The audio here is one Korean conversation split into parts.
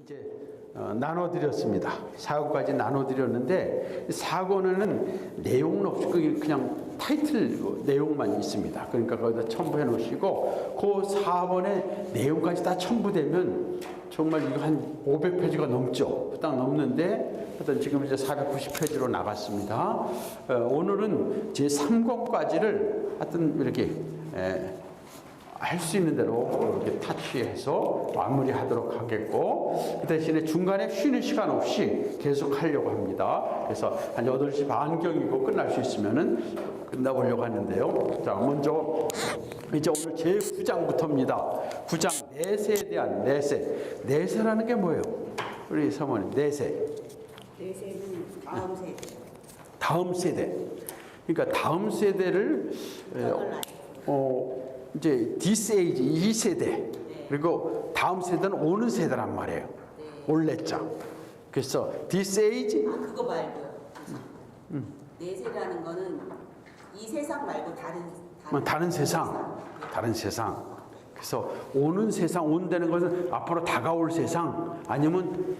이제 나눠드렸습니다. 4권까지 나눠드렸는데 4권에는 내용은 없이 그냥 타이틀 내용만 있습니다. 그러니까 거기다 첨부해 놓으시고 그 4번의 내용까지 다 첨부되면 정말 이거 한 500페이지가 넘죠. 딱 넘는데 하여튼 지금 이제 490페이지로 나갔습니다. 오늘은 제 3권까지를 하여튼 이렇게 할 수 있는 대로 이렇게 타치해서 마무리하도록 하겠고, 그 대신에 중간에 쉬는 시간 없이 계속 하려고 합니다. 그래서 한 8시 반경이고 끝날 수 있으면은 끝나보려고 하는데요. 자, 먼저 이제 오늘 제 9장부터입니다. 9장 내세에 대한 내세. 내세라는 게 뭐예요? 우리 사모님, 내세. 내세는 다음 세대. 다음 세대. 그러니까 다음 세대를 이제 this age 2세대, 네. 그리고 다음 세대는 오는 세대란 말이에요. 네. 올레자. 그래서 this age 그거 말고요. 내세라는 거는 이 세상 말고 다른 세상. 다른 세상. 그래서 오는 세상, 온다는 것은 앞으로 다가올 세상, 아니면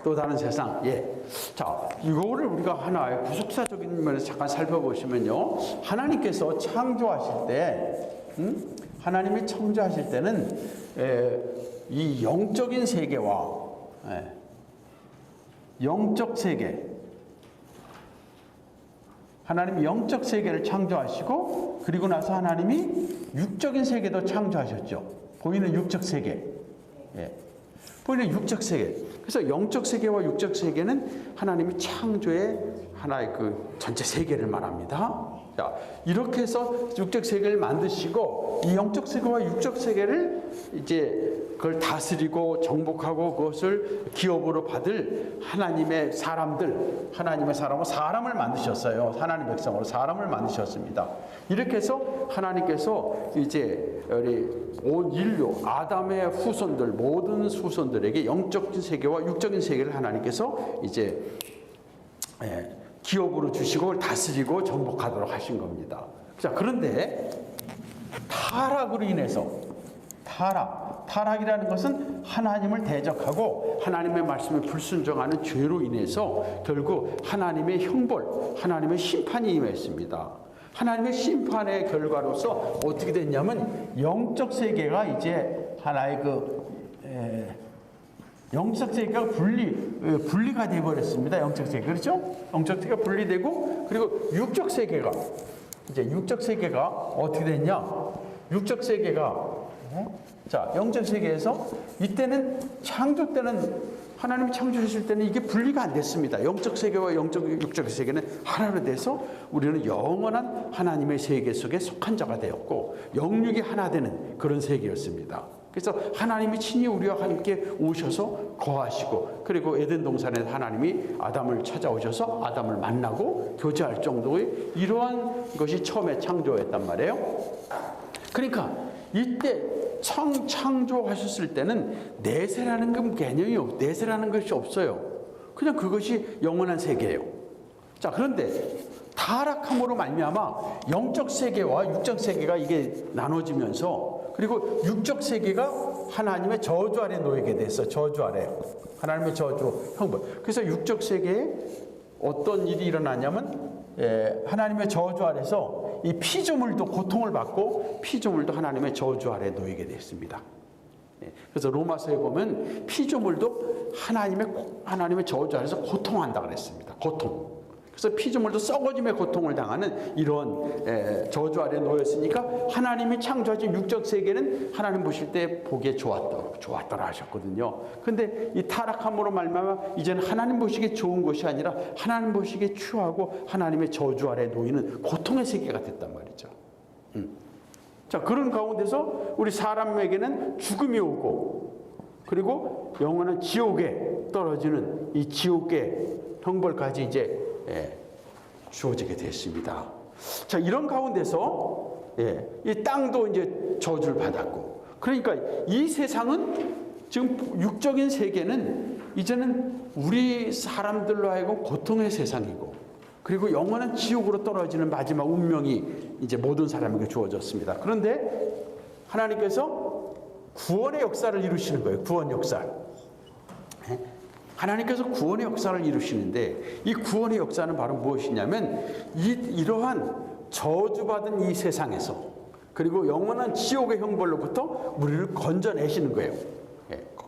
또 다른 세상. 예. 자, 이거를 우리가 하나의 구속사적인 면에서 잠깐 살펴보시면요. 하나님께서 창조하실 때, 하나님이 창조하실 때는 이 영적인 세계와 영적 세계, 하나님이 영적 세계를 창조하시고, 그리고 나서 하나님이 육적인 세계도 창조하셨죠. 보이는 육적 세계. 예. 보이는 육적 세계. 그래서 영적 세계와 육적 세계는 하나님이 창조의 하나의 그 전체 세계를 말합니다. 자, 이렇게 해서 육적 세계를 만드시고, 이 영적 세계와 육적 세계를 이제 그걸 다스리고 정복하고 그것을 기업으로 받을 하나님의 사람들, 하나님의 사람을 만드셨어요. 하나님 백성으로 사람을 만드셨습니다. 이렇게 해서 하나님께서 이제 우리 온 인류, 아담의 후손들, 모든 후손들에게 영적인 세계와 육적인 세계를 하나님께서 이제 기업으로 주시고 다스리고 정복하도록 하신 겁니다. 자, 그런데 타락으로 인해서 타락이라는 것은 하나님을 대적하고 하나님의 말씀에 불순종하는 죄로 인해서 결국 하나님의 형벌, 하나님의 심판이 임했습니다. 하나님의 심판의 결과로서 어떻게 됐냐면 영적 세계가 이제 하나의 영적 세계가 분리가 되어버렸습니다. 영적 세계. 그렇죠? 영적 세계가 분리되고, 그리고 육적 세계가 어떻게 됐냐? 육적 세계가 자, 영적 세계에서 이때는 창조 때는 하나님이 창조하실 때는 이게 분리가 안 됐습니다. 영적 세계와 육적 세계는 하나로 돼서 우리는 영원한 하나님의 세계 속에 속한 자가 되었고, 영육이 하나 되는 그런 세계였습니다. 그래서 하나님이 친히 우리와 함께 오셔서 거하시고, 그리고 에덴 동산에 하나님이 아담을 찾아오셔서 아담을 만나고 교제할 정도의 이러한 것이 처음에 창조였단 말이에요. 그러니까 이때 창조하셨을 때는 내세라는 개념이 내세라는 것이 없어요. 그냥 그것이 영원한 세계예요. 자, 그런데 타락함으로 말미암아 영적 세계와 육적 세계가 이게 나눠지면서, 그리고 육적 세계가 하나님의 저주 아래 놓이게 됐어. 저주 아래. 하나님의 저주, 형벌. 그래서 육적 세계에 어떤 일이 일어나냐면 하나님의 저주 아래서 이 피조물도 고통을 받고 피조물도 하나님의 저주 아래 놓이게 됐습니다. 그래서 로마서에 보면 피조물도 하나님의 저주 아래서 고통한다 그랬습니다. 고통. 그래서 피조물도 썩어짐의 고통을 당하는 이런 저주 아래 놓였으니까 하나님이 창조하신 육적 세계는 하나님 보실 때 보기에 좋았더라 하셨거든요. 근데 이 타락함으로 말미암아 이제는 하나님 보시기에 좋은 것이 아니라 하나님 보시기에 추하고 하나님의 저주 아래 놓이는 고통의 세계가 됐단 말이죠. 자, 그런 가운데서 우리 사람에게는 죽음이 오고, 그리고 영원한 지옥에 떨어지는 이 지옥의 형벌까지 이제 주어지게 됐습니다. 자, 이런 가운데서 이 땅도 이제 저주를 받았고, 그러니까 이 세상은 지금 육적인 세계는 이제는 우리 사람들로 하여금 고통의 세상이고, 그리고 영원한 지옥으로 떨어지는 마지막 운명이 이제 모든 사람에게 주어졌습니다. 그런데 하나님께서 구원의 역사를 이루시는 거예요. 구원 역사. 하나님께서 구원의 역사를 이루시는데 이 구원의 역사는 바로 무엇이냐면 이러한 저주받은 이 세상에서 그리고 영원한 지옥의 형벌로부터 우리를 건져내시는 거예요.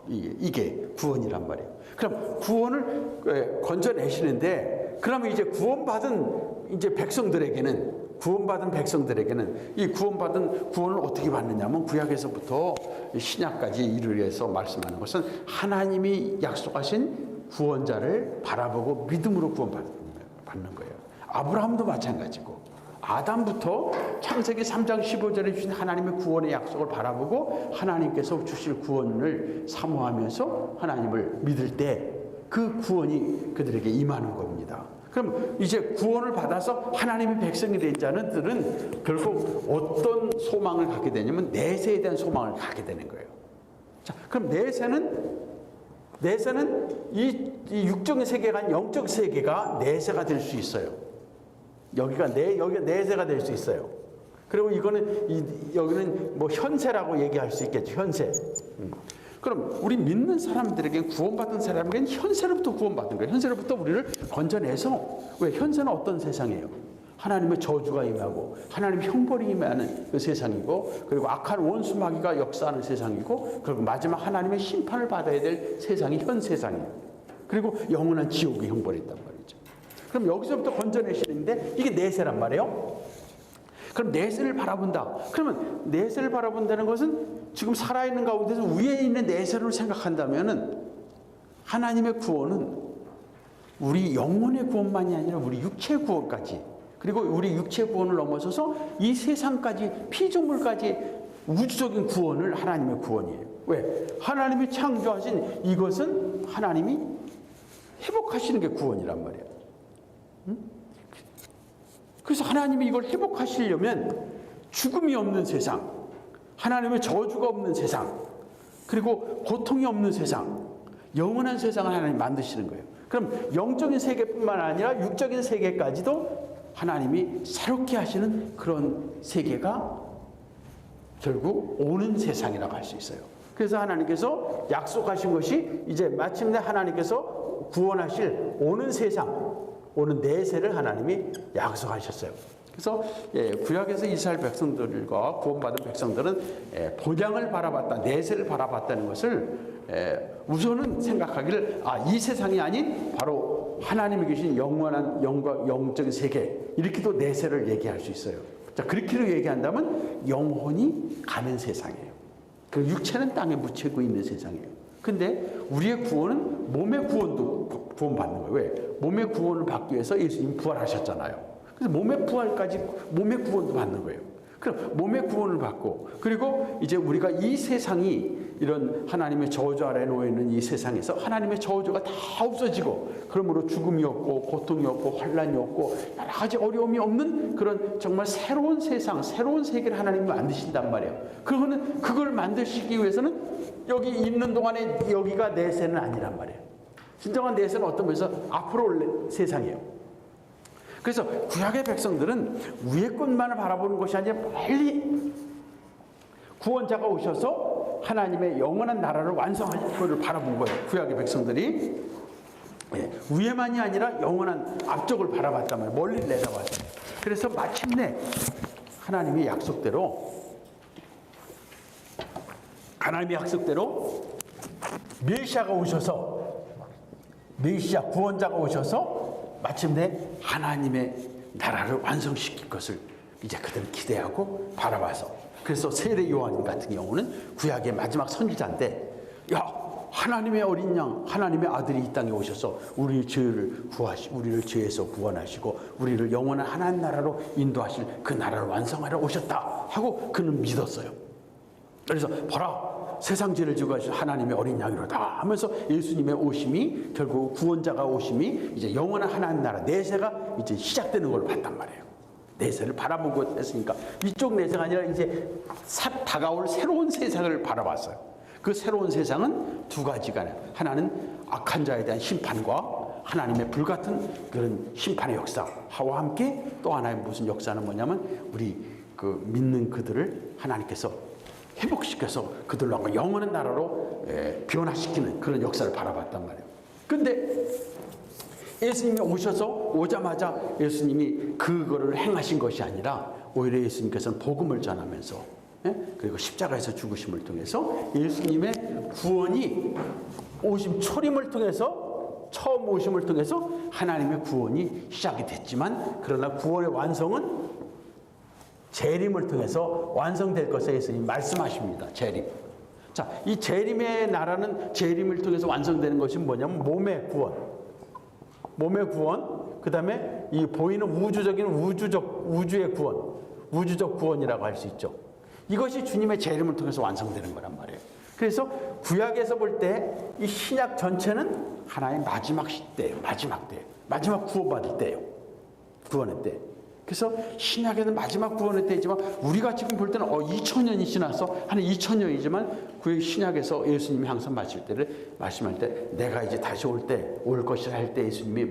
이게 구원이란 말이에요. 그럼 구원을 건져내시는데 그러면 이제 구원받은 백성들에게는 이 구원을 어떻게 받느냐면 구약에서부터 신약까지 이르러서 말씀하는 것은 하나님이 약속하신 구원자를 바라보고 믿음으로 구원받는 거예요. 아브라함도 마찬가지고 아담부터 창세기 3장 15절에 주신 하나님의 구원의 약속을 바라보고 하나님께서 주실 구원을 사모하면서 하나님을 믿을 때 그 구원이 그들에게 임하는 겁니다. 그럼 이제 구원을 받아서 하나님의 백성이 된 자들은 결국 어떤 소망을 갖게 되냐면 내세에 대한 소망을 갖게 되는 거예요. 자, 그럼 내세는 이 육적인 세계가 아닌 영적 세계가 내세가 될 수 있어요. 여기가 내세가 될 수 있어요. 그리고 여기는 뭐 현세라고 얘기할 수 있겠죠. 현세. 그럼 우리 믿는 사람들에게 구원받은 사람에게는 현세로부터 구원받은 거예요. 현세로부터 우리를 건져내서 왜 현세는 어떤 세상이에요? 하나님의 저주가 임하고 하나님의 형벌이 임하는 그 세상이고 그리고 악한 원수 마귀가 역사하는 세상이고 그리고 마지막 하나님의 심판을 받아야 될 세상이 현 세상이에요. 그리고 영원한 지옥의 형벌이 있단 말이죠. 그럼 여기서부터 건져내시는데 이게 내세란 말이에요. 그럼 내세를 바라본다. 그러면 내세를 바라본다는 것은 지금 살아있는 가운데서 위에 있는 내세를 생각한다면은 하나님의 구원은 우리 영혼의 구원만이 아니라 우리 육체의 구원까지 그리고 우리 육체의 구원을 넘어서서 이 세상까지 피조물까지 우주적인 구원을 하나님의 구원이에요. 왜? 하나님이 창조하신 이것은 하나님이 회복하시는 게 구원이란 말이에요. 그래서 하나님이 이걸 회복하시려면 죽음이 없는 세상, 하나님의 저주가 없는 세상, 그리고 고통이 없는 세상, 영원한 세상을 하나님 만드시는 거예요. 그럼 영적인 세계뿐만 아니라 육적인 세계까지도 하나님이 새롭게 하시는 그런 세계가 결국 오는 세상이라고 할 수 있어요. 그래서 하나님께서 약속하신 것이 이제 마침내 하나님께서 구원하실 오는 세상, 오는 내세를 하나님이 약속하셨어요. 그래서 구약에서 이스라엘 백성들과 구원받은 백성들은 본향을 바라봤다, 내세를 바라봤다는 것을 우선은 생각하기를 이 세상이 아닌 바로 하나님이 계신 영원한 영적인 세계 이렇게도 내세를 얘기할 수 있어요. 자, 그렇게로 얘기한다면 영혼이 가는 세상이에요. 그 육체는 땅에 묻히고 있는 세상이에요. 근데 우리의 구원은 몸의 구원도 구원받는 거예요. 왜? 몸의 구원을 받기 위해서 예수님 부활하셨잖아요. 그래서 몸의 구원도 받는 거예요. 그럼 몸의 구원을 받고 그리고 이제 우리가 이 세상이 이런 하나님의 저주 아래에 놓여 있는 이 세상에서 하나님의 저주가 다 없어지고 그러므로 죽음이 없고 고통이 없고 환난이 없고 여러 가지 어려움이 없는 그런 정말 새로운 세상, 새로운 세계를 하나님이 만드신단 말이에요. 그러면 그걸 만드시기 위해서는 여기 있는 동안에 여기가 내세는 아니란 말이에요. 진정한 내세는 어떤 면에서 앞으로 올 세상이에요. 그래서 구약의 백성들은 위의 것만을 바라보는 것이 아니라 빨리 구원자가 오셔서 하나님의 영원한 나라를 완성하실 것을 바라본 거예요. 구약의 백성들이 위에만이 아니라 영원한 앞쪽을 바라봤단 말이에요. 멀리 내다봤어요. 그래서 마침내 하나님의 약속대로 메시아가 오셔서 메시아 구원자가 오셔서 마침내 하나님의 나라를 완성시킬 것을 이제 그들은 기대하고 바라봐서 그래서 세례 요한 같은 경우는 구약의 마지막 선지자인데 하나님의 어린 양 하나님의 아들이 이 땅에 오셔서 우리를 죄에서 구원하시고 우리를 영원한 하나님 나라로 인도하실 그 나라를 완성하러 오셨다 하고 그는 믿었어요. 그래서 보라 세상 죄를 지고 가신 하나님의 어린 양이로다 하면서 예수님의 오심이 결국 구원자가 오심이 이제 영원한 하나님 나라 내세가 이제 시작되는 걸 봤단 말이에요. 내세를 바라보고 했으니까 이쪽 내세가 아니라 이제 다가올 새로운 세상을 바라봤어요. 그 새로운 세상은 두 가지가 하나는 악한 자에 대한 심판과 하나님의 불같은 그런 심판의 역사와 함께 또 하나의 무슨 역사는 뭐냐면 우리 그 믿는 그들을 하나님께서 회복시켜서 그들로 하여금 영원한 나라로 변화시키는 그런 역사를 바라봤단 말이에요. 근데 예수님이 오자마자 예수님이 그거를 행하신 것이 아니라 오히려 예수님께서는 복음을 전하면서 그리고 십자가에서 죽으심을 통해서 예수님의 구원이 오심 초림을 통해서 처음 오심을 통해서 하나님의 구원이 시작이 됐지만 그러나 구원의 완성은 재림을 통해서 완성될 것을 예수님이 말씀하십니다. 재림. 자, 이 재림의 나라는 재림을 통해서 완성되는 것이 뭐냐면 몸의 구원, 그 다음에 이 보이는 우주의 구원, 우주적 구원이라고 할 수 있죠. 이것이 주님의 재림을 통해서 완성되는 거란 말이에요. 그래서 구약에서 볼 때 이 신약 전체는 하나의 마지막 시대예요. 마지막 구원받을 때예요. 구원의 때. 그래서 신약에는 마지막 구원의 때이지만 우리가 지금 볼 때는 2000년이 지나서 한 2000년이지만 그 신약에서 예수님이 항상 말씀할 때 내가 이제 다시 올 것이라 할 때 예수님이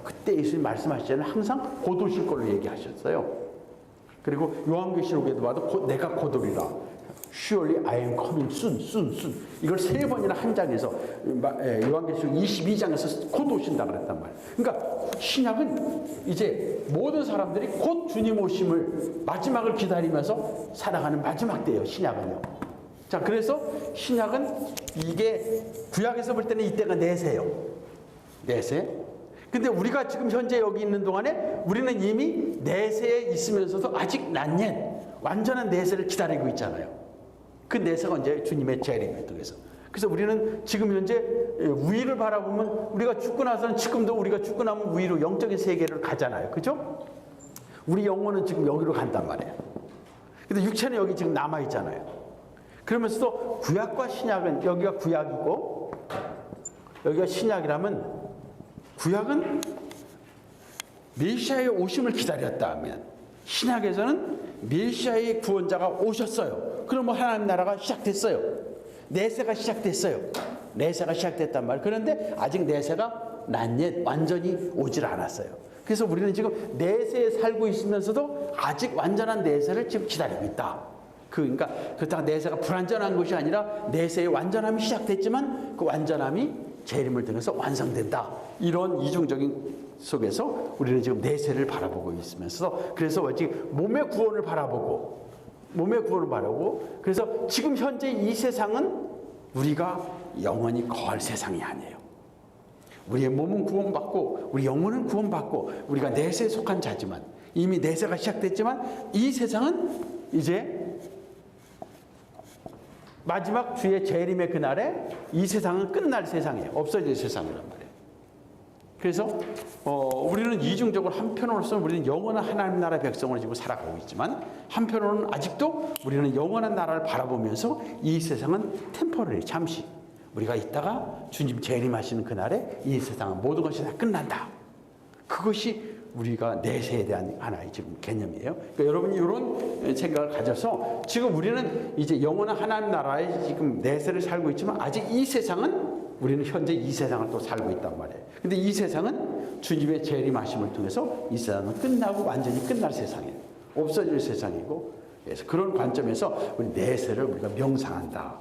그때 예수님이 말씀하실 때는 항상 곧 오실 걸로 얘기하셨어요. 그리고 요한계시록에도 봐도 내가 곧 오리라. Surely I am coming soon. 이걸 3번이나 한 장에서 요한계시록 22장에서 곧 오신다 그랬단 말이에요. 그러니까 신약은 이제 모든 사람들이 곧 주님 오심을 마지막을 기다리면서 살아가는 마지막 때예요. 신약은요. 자, 그래서 신약은 이게 구약에서 볼 때는 이때가 내세예요. 내세. 근데 우리가 지금 현재 여기 있는 동안에 우리는 이미 내세에 있으면서도 아직 완전한 내세를 기다리고 있잖아요. 그 내세가 이제 주님의 재림을 통해서. 그래서 우리는 지금 현재 위를 바라보면 우리가 죽고 나서는 지금도 우리가 죽고 나면 위로 영적인 세계를 가잖아요. 그죠? 우리 영혼은 지금 여기로 간단 말이에요. 근데 육체는 여기 지금 남아있잖아요. 그러면서도 구약과 신약은 여기가 구약이고 여기가 신약이라면 구약은 메시아의 오심을 기다렸다 하면 신약에서는 메시아의 구원자가 오셨어요. 그러면 하나님 나라가 시작됐어요. 내세가 시작됐어요. 내세가 시작됐단 말이에요. 그런데 아직 내세가 완전히 오질 않았어요. 그래서 우리는 지금 내세에 살고 있으면서도 아직 완전한 내세를 지금 기다리고 있다. 그러니까 그렇다고 내세가 불완전한 것이 아니라 내세의 완전함이 시작됐지만 그 완전함이 재림을 통해서 완성된다. 이런 이중적인 속에서 우리는 지금 내세를 바라보고 있으면서 그래서 지금 몸의 구원을 바라보고 그래서 지금 현재 이 세상은 우리가 영원히 거할 세상이 아니에요. 우리의 몸은 구원받고 우리 영혼은 구원받고 우리가 내세에 속한 자지만 이미 내세가 시작됐지만 이 세상은 이제 마지막 주의 재림의 그날에 이 세상은 끝날 세상이에요. 없어질 세상이란 말이에요. 그래서 우리는 이중적으로 한편으로서는 우리는 영원한 하나님 나라의 백성으로 지금 살아가고 있지만 한편으로는 아직도 우리는 영원한 나라를 바라보면서 이 세상은 템포러리 잠시 우리가 있다가 주님 재림하시는 그날에 이 세상은 모든 것이 다 끝난다. 그것이 우리가 내세에 대한 하나의 지금 개념이에요. 그러니까 여러분이 이런 생각을 가져서 지금 우리는 이제 영원한 하나님 나라에 지금 내세를 살고 있지만 아직 이 세상은 우리는 현재 이 세상을 또 살고 있단 말이에요. 근데 이 세상은 주님의 재림하심을 통해서 이 세상은 끝나고 완전히 끝날 세상이에요. 없어질 세상이고 그래서 그런 관점에서 우리 내세를 우리가 명상한다.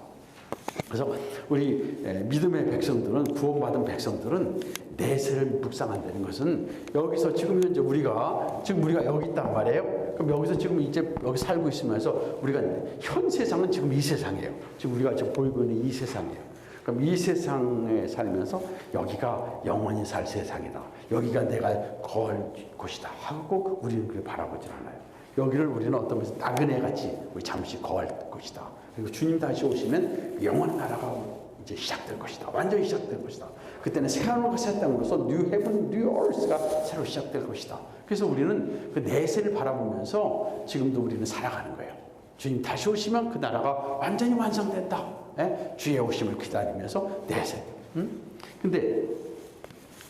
그래서 우리 믿음의 백성들은 구원받은 백성들은 내세를 묵상한다는 것은 여기서 지금 현재 우리가 여기 있단 말이에요. 그럼 여기서 지금 이제 여기 살고 있으면서 우리가 현 세상은 지금 이 세상이에요. 지금 우리가 지금 보이고 있는 이 세상이에요. 그럼 이 세상에 살면서 여기가 영원히 살 세상이다. 여기가 내가 거할 곳이다 하고 우리는 그걸 바라보질 않아요. 여기를 우리는 어떤 면에서 나그네같이 우리 잠시 거할 것이다. 그리고 주님 다시 오시면 영원한 나라가 이제 시작될 것이다. 완전히 시작될 것이다. 그때는 새하늘과 새 땅으로서 New Heaven, New Earth가 새로 시작될 것이다. 그래서 우리는 그 내세를 바라보면서 지금도 우리는 살아가는 거예요. 주님 다시 오시면 그 나라가 완전히 완성된다. 주의 오심을 기다리면서 내세. 근데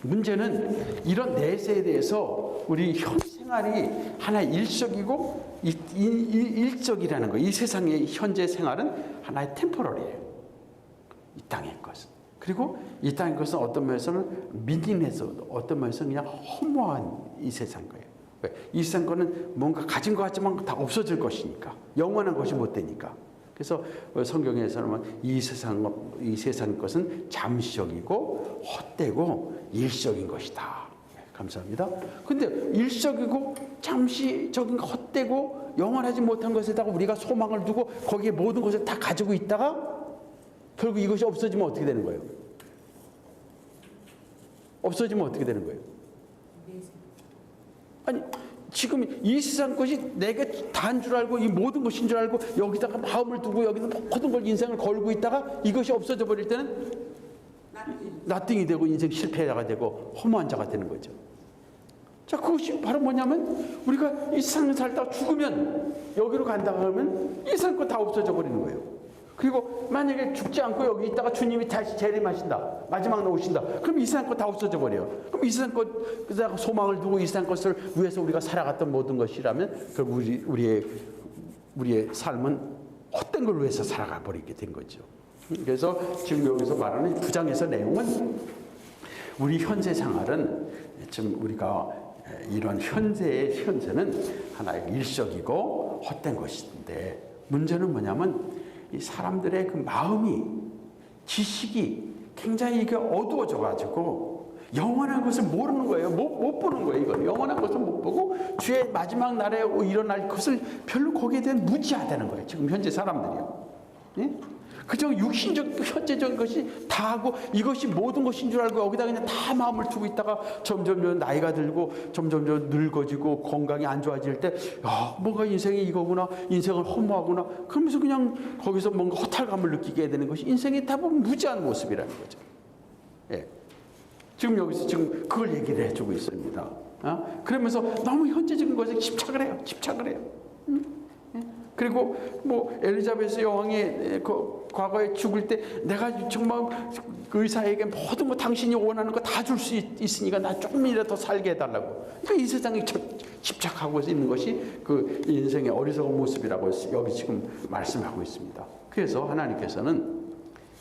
문제는 이런 내세에 대해서 우리 현 생활이 하나의 일적이고 일적이라는 거. 이 세상의 현재 생활은 하나의 템포럴이에요. 이 땅의 것은. 그리고 이 땅의 것은 어떤 면에서는 미닝해서 어떤 면에서는 그냥 허무한 이 세상 거예요. 이 세상 거는 뭔가 가진 것 같지만 다 없어질 것이니까. 영원한 것이 못 되니까. 그래서 성경에서는 이 세상 것은 잠시적이고 헛되고 일시적인 것이다. 감사합니다. 근데 일시적이고 잠시적인 헛되고 영원하지 못한 것에다가 우리가 소망을 두고 거기에 모든 것을 다 가지고 있다가 결국 이것이 없어지면 어떻게 되는 거예요? 없어지면 어떻게 되는 거예요? 아니 지금 이 세상 것이 내게 다인 줄 알고 이 모든 것인 줄 알고 여기다가 마음을 두고 여기서 모든 걸 인생을 걸고 있다가 이것이 없어져 버릴 때는 나띵이 되고 인생 실패자가 되고 허무한 자가 되는 거죠. 자, 그것이 바로 뭐냐면 우리가 이 세상을 살다가 죽으면 여기로 간다 하면 이 세상 거 다 없어져 버리는 거예요. 그리고 만약에 죽지 않고 여기 있다가 주님이 다시 재림하신다, 마지막 나오신다, 그럼 이 세상 거 다 없어져 버려요. 그럼 이 세상 것 소망을 두고 이 세상 것을 위해서 우리가 살아갔던 모든 것이라면 결국 우리의 삶은 헛된 걸 위해서 살아가 버리게 된 거죠. 그래서 지금 여기서 말하는 9장에서 내용은 우리 현재 생활은 지금 우리가 이런 현재의 현재는 하나의 일시적이고 헛된 것인데 문제는 뭐냐면 이 사람들의 그 마음이 지식이 굉장히 이게 어두워져 가지고 영원한 것을 모르는 거예요. 못 보는 거예요. 이건 영원한 것을 못 보고 주의 마지막 날에 일어날 것을 별로 거기에 대한 무지하다는 거예요. 지금 현재 사람들이요. 예? 그저 육신적 현재적인 것이 다 하고 이것이 모든 것인 줄 알고 여기다 그냥 다 마음을 두고 있다가 점점 나이가 들고 점점 늙어지고 건강이 안 좋아질 때 뭔가 인생이 이거구나, 인생을 허무하구나, 그러면서 그냥 거기서 뭔가 허탈감을 느끼게 되는 것이 인생이 다 보면 무지한 모습이라는 거죠. 예. 지금 여기서 지금 그걸 얘기를 해주고 있습니다. 그러면서 너무 현재적인 것에 집착을 해요. 그리고 뭐 엘리자베스 여왕이 그 과거에 죽을 때 내가 정말 의사에게 모든 거 당신이 원하는 거 다 줄 수 있으니까 나 조금이라도 더 살게 해달라고. 그러니까 이 세상에 집착하고 있는 것이 그 인생의 어리석은 모습이라고 여기 지금 말씀하고 있습니다. 그래서 하나님께서는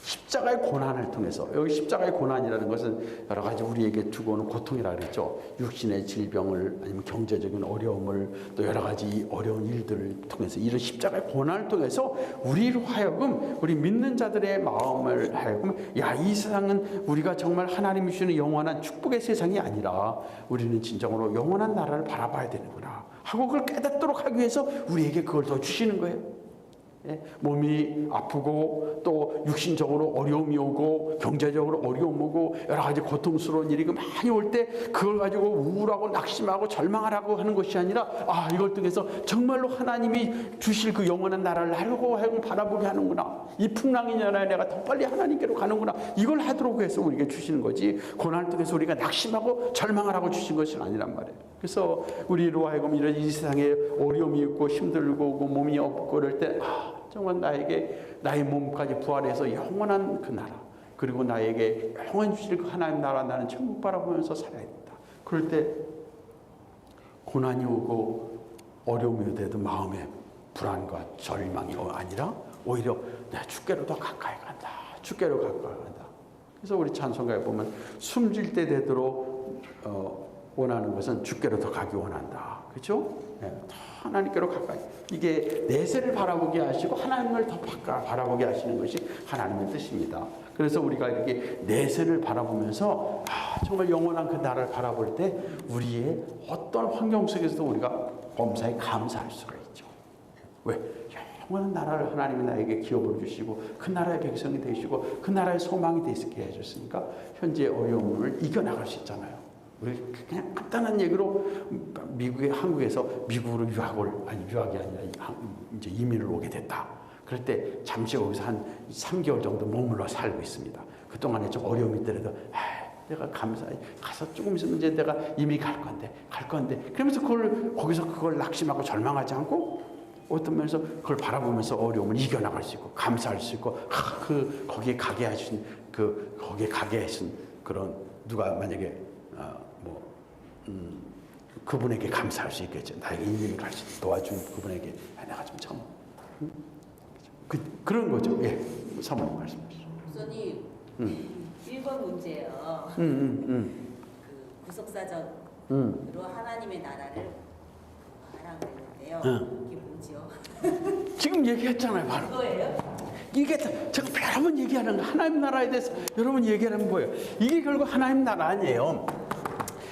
십자가의 고난을 통해서, 여기 십자가의 고난이라는 것은 여러 가지 우리에게 주고 오는 고통이라 그랬죠. 육신의 질병을, 아니면 경제적인 어려움을, 또 여러 가지 어려운 일들을 통해서, 이런 십자가의 고난을 통해서 우리로 하여금, 우리 믿는 자들의 마음을 하여금, 이 세상은 우리가 정말 하나님이 주시는 영원한 축복의 세상이 아니라 우리는 진정으로 영원한 나라를 바라봐야 되는구나 하고 그걸 깨닫도록 하기 위해서 우리에게 그걸 더 주시는 거예요. 몸이 아프고 또 육신적으로 어려움이 오고 경제적으로 어려움 오고 여러 가지 고통스러운 일이 많이 올 때 그걸 가지고 우울하고 낙심하고 절망하라고 하는 것이 아니라 이걸 통해서 정말로 하나님이 주실 그 영원한 나라를 하려고 바라보게 하는구나, 이 풍랑이 나라에 내가 더 빨리 하나님께로 가는구나, 이걸 하도록 해서 우리에게 주시는 거지, 고난을 통해서 우리가 낙심하고 절망하라고 주신 것이 아니란 말이에요. 그래서 우리로 하여금 이런 이 세상에 어려움이 있고 힘들고 몸이 없고 그럴 때 정말 나의 몸까지 부활해서 영원한 그 나라, 그리고 나에게 영원 주실 그 하나님 나라, 나는 천국 바라보면서 살아야 된다. 그럴 때 고난이 오고 어려움이 돼도 마음에 불안과 절망이 아니라 오히려 내가 주께로 더 가까이 간다. 주께로 가까이 간다. 그래서 우리 찬송가에 보면 숨질 때 되도록 원하는 것은 주께로 더 가기 원한다. 그렇죠? 하나님께로 가까이. 이게 내세를 바라보게 하시고 하나님을 더 바라보게 하시는 것이 하나님의 뜻입니다. 그래서 우리가 이렇게 내세를 바라보면서 정말 영원한 그 나라를 바라볼 때 우리의 어떤 환경 속에서도 우리가 범사에 감사할 수가 있죠. 왜? 영원한 나라를 하나님이 나에게 기업으로 주시고 그 나라의 백성이 되시고 그 나라의 소망이 되게 해줬으니까 현재의 어려움을 이겨나갈 수 있잖아요. 우리 그냥 간단한 얘기로 한국에서 미국으로 유학이 아니라 이제 이민을 오게 됐다. 그럴 때 잠시 여기서 한 3개월 정도 머물러 살고 있습니다. 그동안에 좀 어려움이 있더라도 내가 감사해 가서 조금 있으면 이제 내가 이미 갈 건데 그러면서 거기서 그걸 낙심하고 절망하지 않고 어떤 면에서 그걸 바라보면서 어려움을 이겨나갈 수 있고 감사할 수 있고 거기에 가게 하신 그런 누가 만약에 그분에게 감사할 수 있겠죠. 나에게 인생을 갈 수 도와준 그분에게 내가 좀 참 그런 거죠. 예, 사모님 말씀하시죠. 목사님, 1번 문제요. 그 구속사전으로 하나님의 나라를 하라고 했는데요. 이게 뭐죠? 지금 얘기했잖아요, 바로. 그거예요? 이게 제가 여러 번 얘기하는 거, 하나님 나라에 대해서 여러 번 얘기하는 거예요. 이게 결국 하나님 나라 아니에요.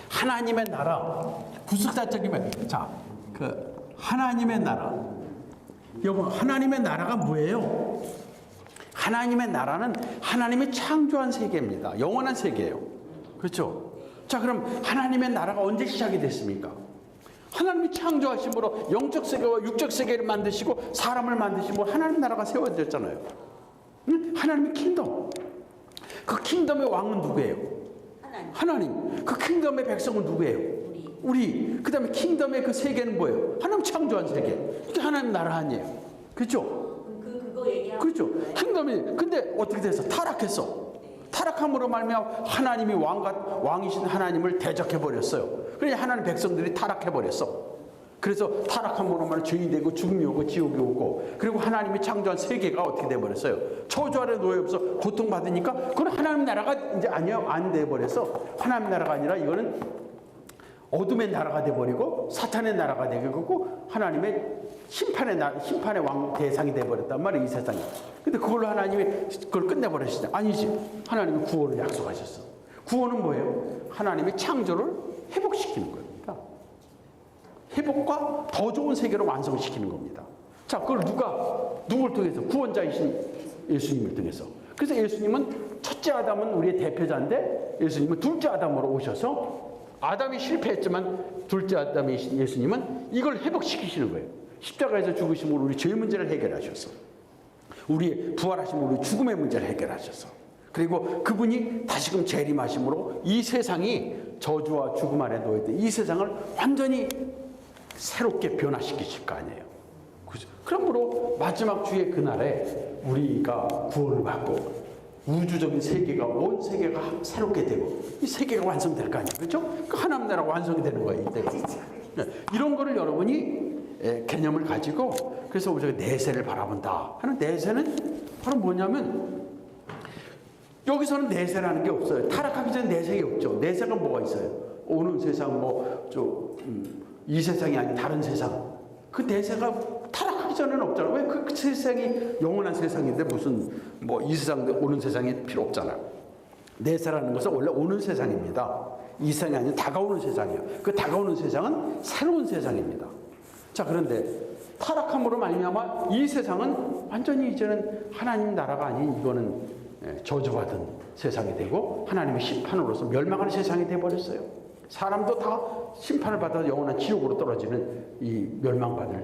하나님의 나라, 구속사적이면 자, 그 하나님의 나라. 여보, 하나님의 나라가 뭐예요? 하나님의 나라는 하나님이 창조한 세계입니다. 영원한 세계예요. 그렇죠? 자, 그럼 하나님의 나라가 언제 시작이 됐습니까? 하나님이 창조하심으로 영적 세계와 육적 세계를 만드시고 사람을 만드시고 하나님 나라가 세워졌잖아요. 응? 하나님의 킹덤. 그 킹덤의 왕은 누구예요? 하나님. 그 킹덤의 백성은 누구예요? 우리. 그 다음에 킹덤의 그 세계는 뭐예요? 하나님 창조한 세계. 이게 하나님 나라 아니에요. 그렇죠? 그거 얘기하고 그렇죠. 킹덤이 근데 어떻게 돼서 타락했어. 타락함으로 말미암아 하나님이 왕이신 하나님을 대적해 버렸어요. 그러니 하나님 백성들이 타락해 버렸어. 그래서 타락함으로 말미암아 죄이 되고 죽음이 오고 지옥이 오고, 그리고 하나님이 창조한 세계가 어떻게 돼 버렸어요? 저주 아래 놓여서 고통받으니까 그건 하나님 나라가 이제 아니요, 안 돼 버려서 하나님 나라가 아니라 이거는 어둠의 나라가 돼 버리고 사탄의 나라가 되고 하나님의 심판의 왕 대상이 돼 버렸단 말이에요, 이 세상이. 근데 그걸로 하나님이 그걸 끝내 버리시죠. 아니지. 하나님이 구원을 약속하셨어. 구원은 뭐예요? 하나님이 창조를 회복시키는 겁니다. 회복과 더 좋은 세계로 완성시키는 겁니다. 자, 그걸 누굴 통해서? 구원자이신 예수님을 통해서. 그래서 예수님은 첫째 아담은 우리의 대표자인데 예수님은 둘째 아담으로 오셔서 아담이 실패했지만 둘째 아담이신 예수님은 이걸 회복시키시는 거예요. 십자가에서 죽으심으로 우리 죄의 문제를 해결하셨어. 우리의 부활하심으로 우리 죽음의 문제를 해결하셨어. 그리고 그분이 다시금 재림하심으로 이 세상이 저주와 죽음 아래 놓여있던 이 세상을 완전히 새롭게 변화시키실 거 아니에요. 그죠? 그러므로 마지막 주의 그날에 우리가 구원을 받고 우주적인 세계가, 온 세계가 새롭게 되고 이 세계가 완성될 거 아니에요. 그렇죠? 그 하나님 나라가 완성이 되는 거예요, 이때. 이런 거를 여러분이 개념을 가지고, 그래서 우리가 내세를 바라본다 하는 내세는 바로 뭐냐면, 여기서는 내세라는 게 없어요. 타락하기 전에 내세가 없죠. 내세가 뭐가 있어요? 오는 세상, 이 세상이 아닌 다른 세상. 그 내세가 타락하기 전에는 없잖아요. 왜? 그 세상이 영원한 세상인데 무슨 이 세상 오는 세상이 필요 없잖아요. 내세라는 것은 원래 오는 세상입니다. 이 세상이 아닌 다가오는 세상이에요. 그 다가오는 세상은 새로운 세상입니다. 자, 그런데 타락함으로 말미암아 이 세상은 완전히 이제는 하나님 나라가 아닌 이거는 저주받은 세상이 되고 하나님의 심판으로서 멸망하는 세상이 되어버렸어요. 사람도 다 심판을 받아 영원한 지옥으로 떨어지는 이 멸망받을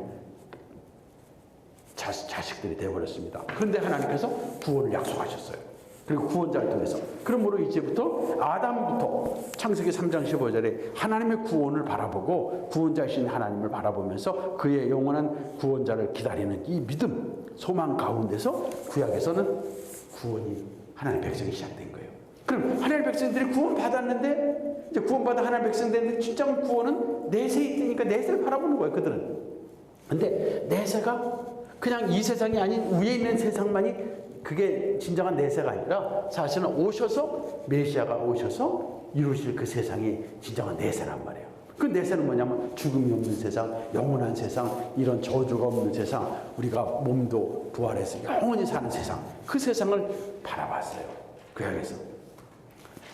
자식들이 되어버렸습니다. 그런데 하나님께서 구원을 약속하셨어요. 그리고 구원자를 통해서. 그러므로 이제부터 아담부터 창세기 3장 15절에 하나님의 구원을 바라보고 구원자이신 하나님을 바라보면서 그의 영원한 구원자를 기다리는 이 믿음, 소망 가운데서 구약에서는 구원이 하나님의 백성이 시작된 거예요. 그럼 하나님의 백성들이 구원 받았는데, 이제 구원받은 하나님의 백성들인데 진짜 구원은 내세에 있으니까 내세를 바라보는 거예요, 그들은. 근데 내세가 그냥 이 세상이 아닌 위에 있는 세상만이 그게 진정한 내세가 아니라 사실은 오셔서 메시아가 오셔서 이루실 그 세상이 진정한 내세란 말이에요. 그 내세는 뭐냐면 죽음이 없는 세상, 영원한 세상, 이런 저주가 없는 세상, 우리가 몸도 부활해서 영원히 사는 세상, 그 세상을 바라봤어요, 구약에서.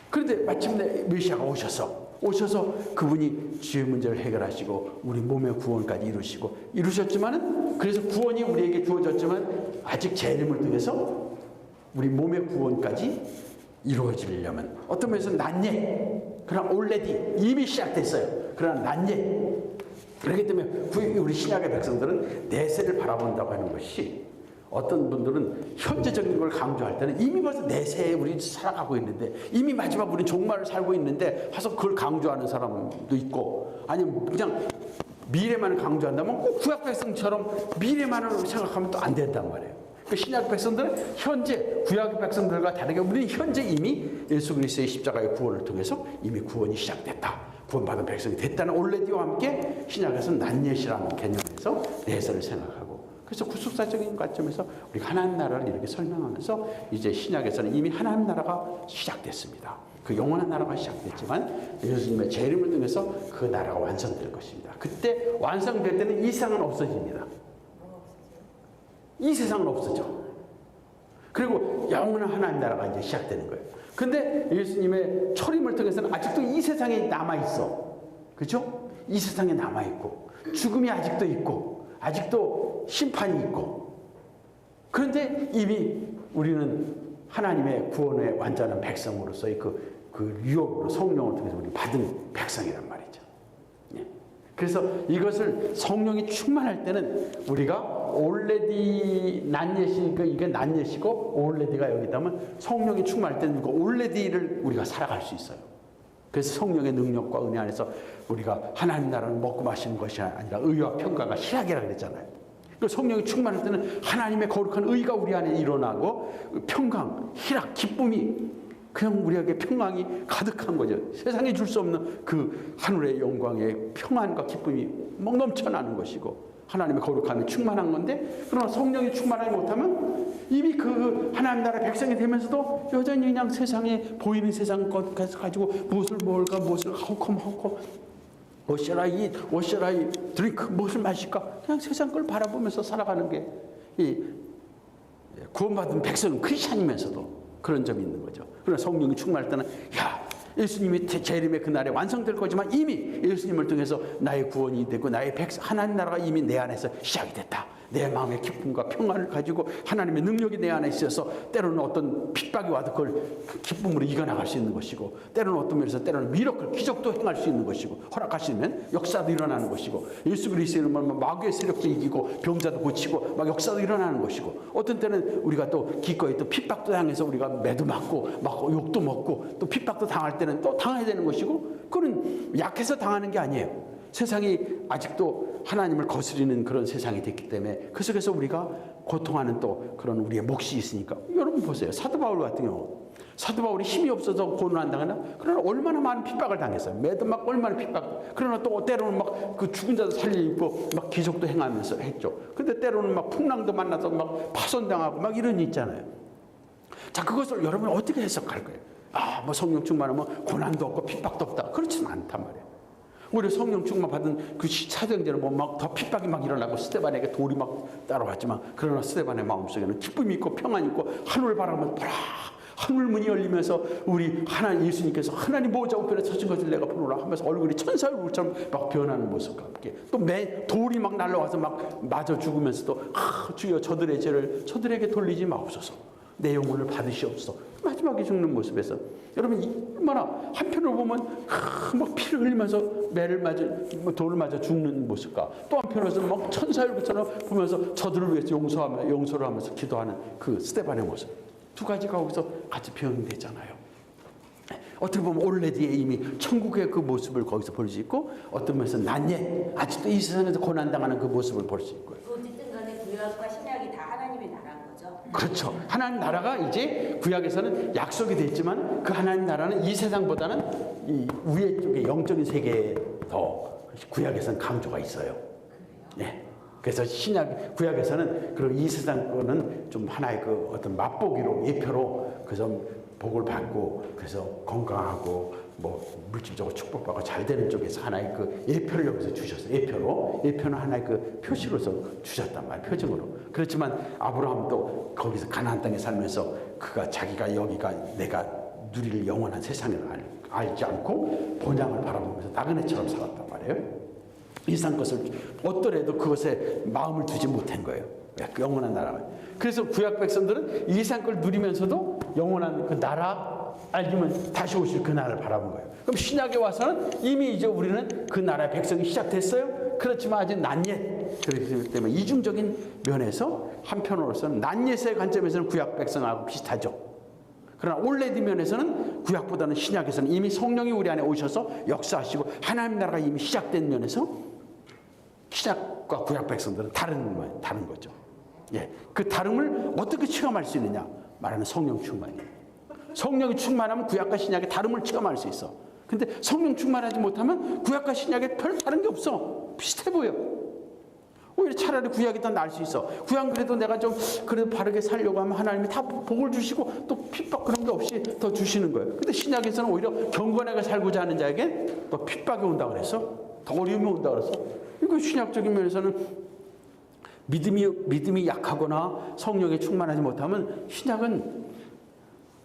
그런데 마침내 메시아가 오셔서 그분이 죄의 문제를 해결하시고 우리 몸의 구원까지 이루셨지만은, 그래서 구원이 우리에게 주어졌지만 아직 재림을 통해서 우리 몸의 구원까지 이루어지려면 어떤 면에서 난예, 그러나 already 이미 시작됐어요. 그러나 난예. 그렇기 때문에 우리 신약의 백성들은 내세를 바라본다고 하는 것이, 어떤 분들은 현재적인 걸 강조할 때는 이미 벌써 내세에 우리 살아가고 있는데, 이미 마지막 우리 종말을 살고 있는데 하서 그걸 강조하는 사람도 있고, 아니면 그냥 미래만을 강조한다면 꼭 구약 백성처럼 미래만을 생각하면 또 안 된단 말이에요. 그 신약 백성들은 현재, 구약 백성들과 다르게 우리는 현재 이미 예수 그리스도의 십자가의 구원을 통해서 이미 구원이 시작됐다, 구원받은 백성이 됐다는 올레디와 함께 신약에서는 난예시라는 개념에서 내세를 생각하고, 그래서 구속사적인 관점에서 우리가 하나님 나라를 이렇게 설명하면서 이제 신약에서는 이미 하나님 나라가 시작됐습니다. 그 영원한 나라가 시작됐지만 예수님의 재림을 통해서 그 나라가 완성될 것입니다. 그때 완성될 때는 이 세상은 없어집니다. 이 세상은 없어져. 그리고 영원한 하나님 나라가 이제 시작되는 거예요. 근데 예수님의 초림을 통해서는 아직도 이 세상에 남아있어. 그죠? 이 세상에 남아있고, 죽음이 아직도 있고, 아직도 심판이 있고. 그런데 이미 우리는 하나님의 구원의 완전한 백성으로서의 그 유업으로 성령을 통해서 우리 받은 백성이란 말이죠. 예. 그래서 이것을 성령이 충만할 때는 우리가 올레디 난예시, 이게 난예시고 올레디가 여기 있다면 성령이 충만할 때는 그 올레디를 우리가 살아갈 수 있어요. 그래서 성령의 능력과 은혜 안에서 우리가 하나님 나라는 먹고 마시는 것이 아니라 의와 평강과 희락이라 그랬잖아요. 그 성령이 충만할 때는 하나님의 거룩한 의가 우리 안에 일어나고 평강, 희락, 기쁨이 그냥 우리에게 평강이 가득한 거죠. 세상에 줄 수 없는 그 하늘의 영광의 평안과 기쁨이 막 넘쳐나는 것이고 하나님의 거룩함이 충만한 건데, 그러나 성령이 충만하지 못하면 이미 그 하나님 나라의 백성이 되면서도 여전히 그냥 세상에 보이는 세상 것 가지고 무엇을 먹을까, 무엇을 하우컴 What shall I eat? What shall I drink? 무엇을 마실까? 그냥 세상 걸 바라보면서 살아가는 게 이 구원받은 백성은 크리스찬이면서도 그런 점이 있는 거죠. 그러나 성령이 충만할 때는 예수님이 재림의 그날에 완성될 거지만 이미 예수님을 통해서 나의 구원이 되고 나의 백성, 하나님 나라가 이미 내 안에서 시작이 됐다. 내 마음의 기쁨과 평안을 가지고 하나님의 능력이 내 안에 있어서 때로는 어떤 핍박이 와도 그걸 기쁨으로 이겨나갈 수 있는 것이고, 때로는 어떤 면에서 때로는 미러클, 기적도 행할 수 있는 것이고, 허락하시면 역사도 일어나는 것이고, 예수 그리스도의 이름으로 마귀의 세력도 이기고 병자도 고치고 막 역사도 일어나는 것이고, 어떤 때는 우리가 또 기꺼이 또 핍박도 당해서 우리가 매도 맞고 막 욕도 먹고 또 핍박도 당할 때는 또 당해야 되는 것이고, 그건 약해서 당하는 게 아니에요. 세상이 아직도 하나님을 거스리는 그런 세상이 됐기 때문에 그 속에서 우리가 고통하는 또 그런 우리의 몫이 있으니까. 여러분 보세요. 사도 바울 같은 경우, 사도 바울이 힘이 없어서 고난 당하나? 그러나 얼마나 많은 핍박을 당했어요. 매도 막 얼마나 핍박. 그러나 또 때로는 막 그 죽은 자도 살리고 막 기적도 행하면서 했죠. 근데 때로는 막 풍랑도 만나서 막 파손당하고 막 이런 일 있잖아요. 자, 그것을 여러분 어떻게 해석할 거예요? 뭐 성령 충만하면 고난도 없고 핍박도 없다. 그렇지는 않단 말이에요. 우리 성령 충만 받은 그 사도행전은 뭐 막 더 핍박이 막 일어나고 스데반에게 돌이 막 따라왔지만, 그러나 스데반의 마음속에는 기쁨이 있고 평안이 있고 하늘을 바라보면 보라 하늘 문이 열리면서 우리 하나님 예수님께서 하나님 보호자 우편에 서신 것을 내가 보노라 하면서 얼굴이 천사 얼굴처럼 막 변하는 모습과 함께 또 매 돌이 막 날라와서 막 맞아 죽으면서도 주여 저들의 죄를 저들에게 돌리지 마옵소서, 내 영혼을 받으시옵소서. 마지막에 죽는 모습에서 여러분 얼마나 한편으로 보면 막 피를 흘리면서 매를 맞아 돌을 맞아 죽는 모습과, 또 한편으로서 막 천사의 얼굴처럼 보면서 저들을 위해서 용서를 하면서 기도하는 그 스데반의 모습, 두 가지가 거기서 같이 표현되잖아요. 어떻게 보면 올레디에 이미 천국의 그 모습을 거기서 볼 수 있고, 어떤 면에서 난예 아직도 이 세상에서 고난당하는 그 모습을 볼 수 있고요. 어쨌든 간에 구약과 신약이 다 하나님의 나라인 거죠. 그렇죠. 하나님 나라가 이제 구약에서는 약속이 됐지만 그 하나님 나라는 이 세상보다는 이 위에 쪽에 영적인 세계에 더 구약에서는 강조가 있어요. 예. 그래서 구약에서는 그리고 이 세상 거는 좀 하나의 그 어떤 맛보기로, 예표로 그래서 복을 받고 그래서 건강하고 뭐 물질적으로 축복받고 잘 되는 쪽에서 하나의 그 예표를 여기서 주셨어요. 예표는 하나의 그 표시로서 주셨단 말이에요. 표징으로. 그렇지만 아브라함도 거기서 가나안 땅에 살면서 그가 자기가 여기가 내가 누릴 영원한 세상을 알지 않고 본향을 바라보면서 나그네처럼 살았단 말이에요. 이 세상 것을 얻더라도 그것에 마음을 두지 못한 거예요. 그 영원한 나라. 그래서 구약 백성들은 이 세상 걸 누리면서도 영원한 그 나라 알기면 다시 오실 그 나라를 바라본 거예요. 그럼 신약에 와서는 이미 이제 우리는 그 나라의 백성이 시작됐어요. 그렇지만 아직 난옛. 그렇기 때문에 이중적인 면에서 한편으로서는 난옛의 관점에서는 구약 백성하고 비슷하죠. 그러나 올레디 면에서는 구약보다는 신약에서는 이미 성령이 우리 안에 오셔서 역사하시고 하나님 나라가 이미 시작된 면에서 신약과 구약 백성들은 다른 거죠. 예, 그 다름을 어떻게 체험할 수 있느냐? 말하면 성령 충만이에요. 성령이 충만하면 구약과 신약의 다름을 체험할 수 있어. 근데 성령 충만하지 못하면 구약과 신약에 별 다른 게 없어. 비슷해 보여. 오히려 차라리 구약이 더 나을 수 있어. 구약 그래도 내가 좀 그래도 바르게 살려고 하면 하나님이 다 복을 주시고 또 핍박 그런 게 없이 더 주시는 거예요. 근데 신약에서는 오히려 경건하게 살고자 하는 자에게 또 핍박이 온다고 그랬어. 더 어려움이 온다고 그랬어. 이거 신약적인 면에서는 믿음이 약하거나 성령에 충만하지 못하면 신약은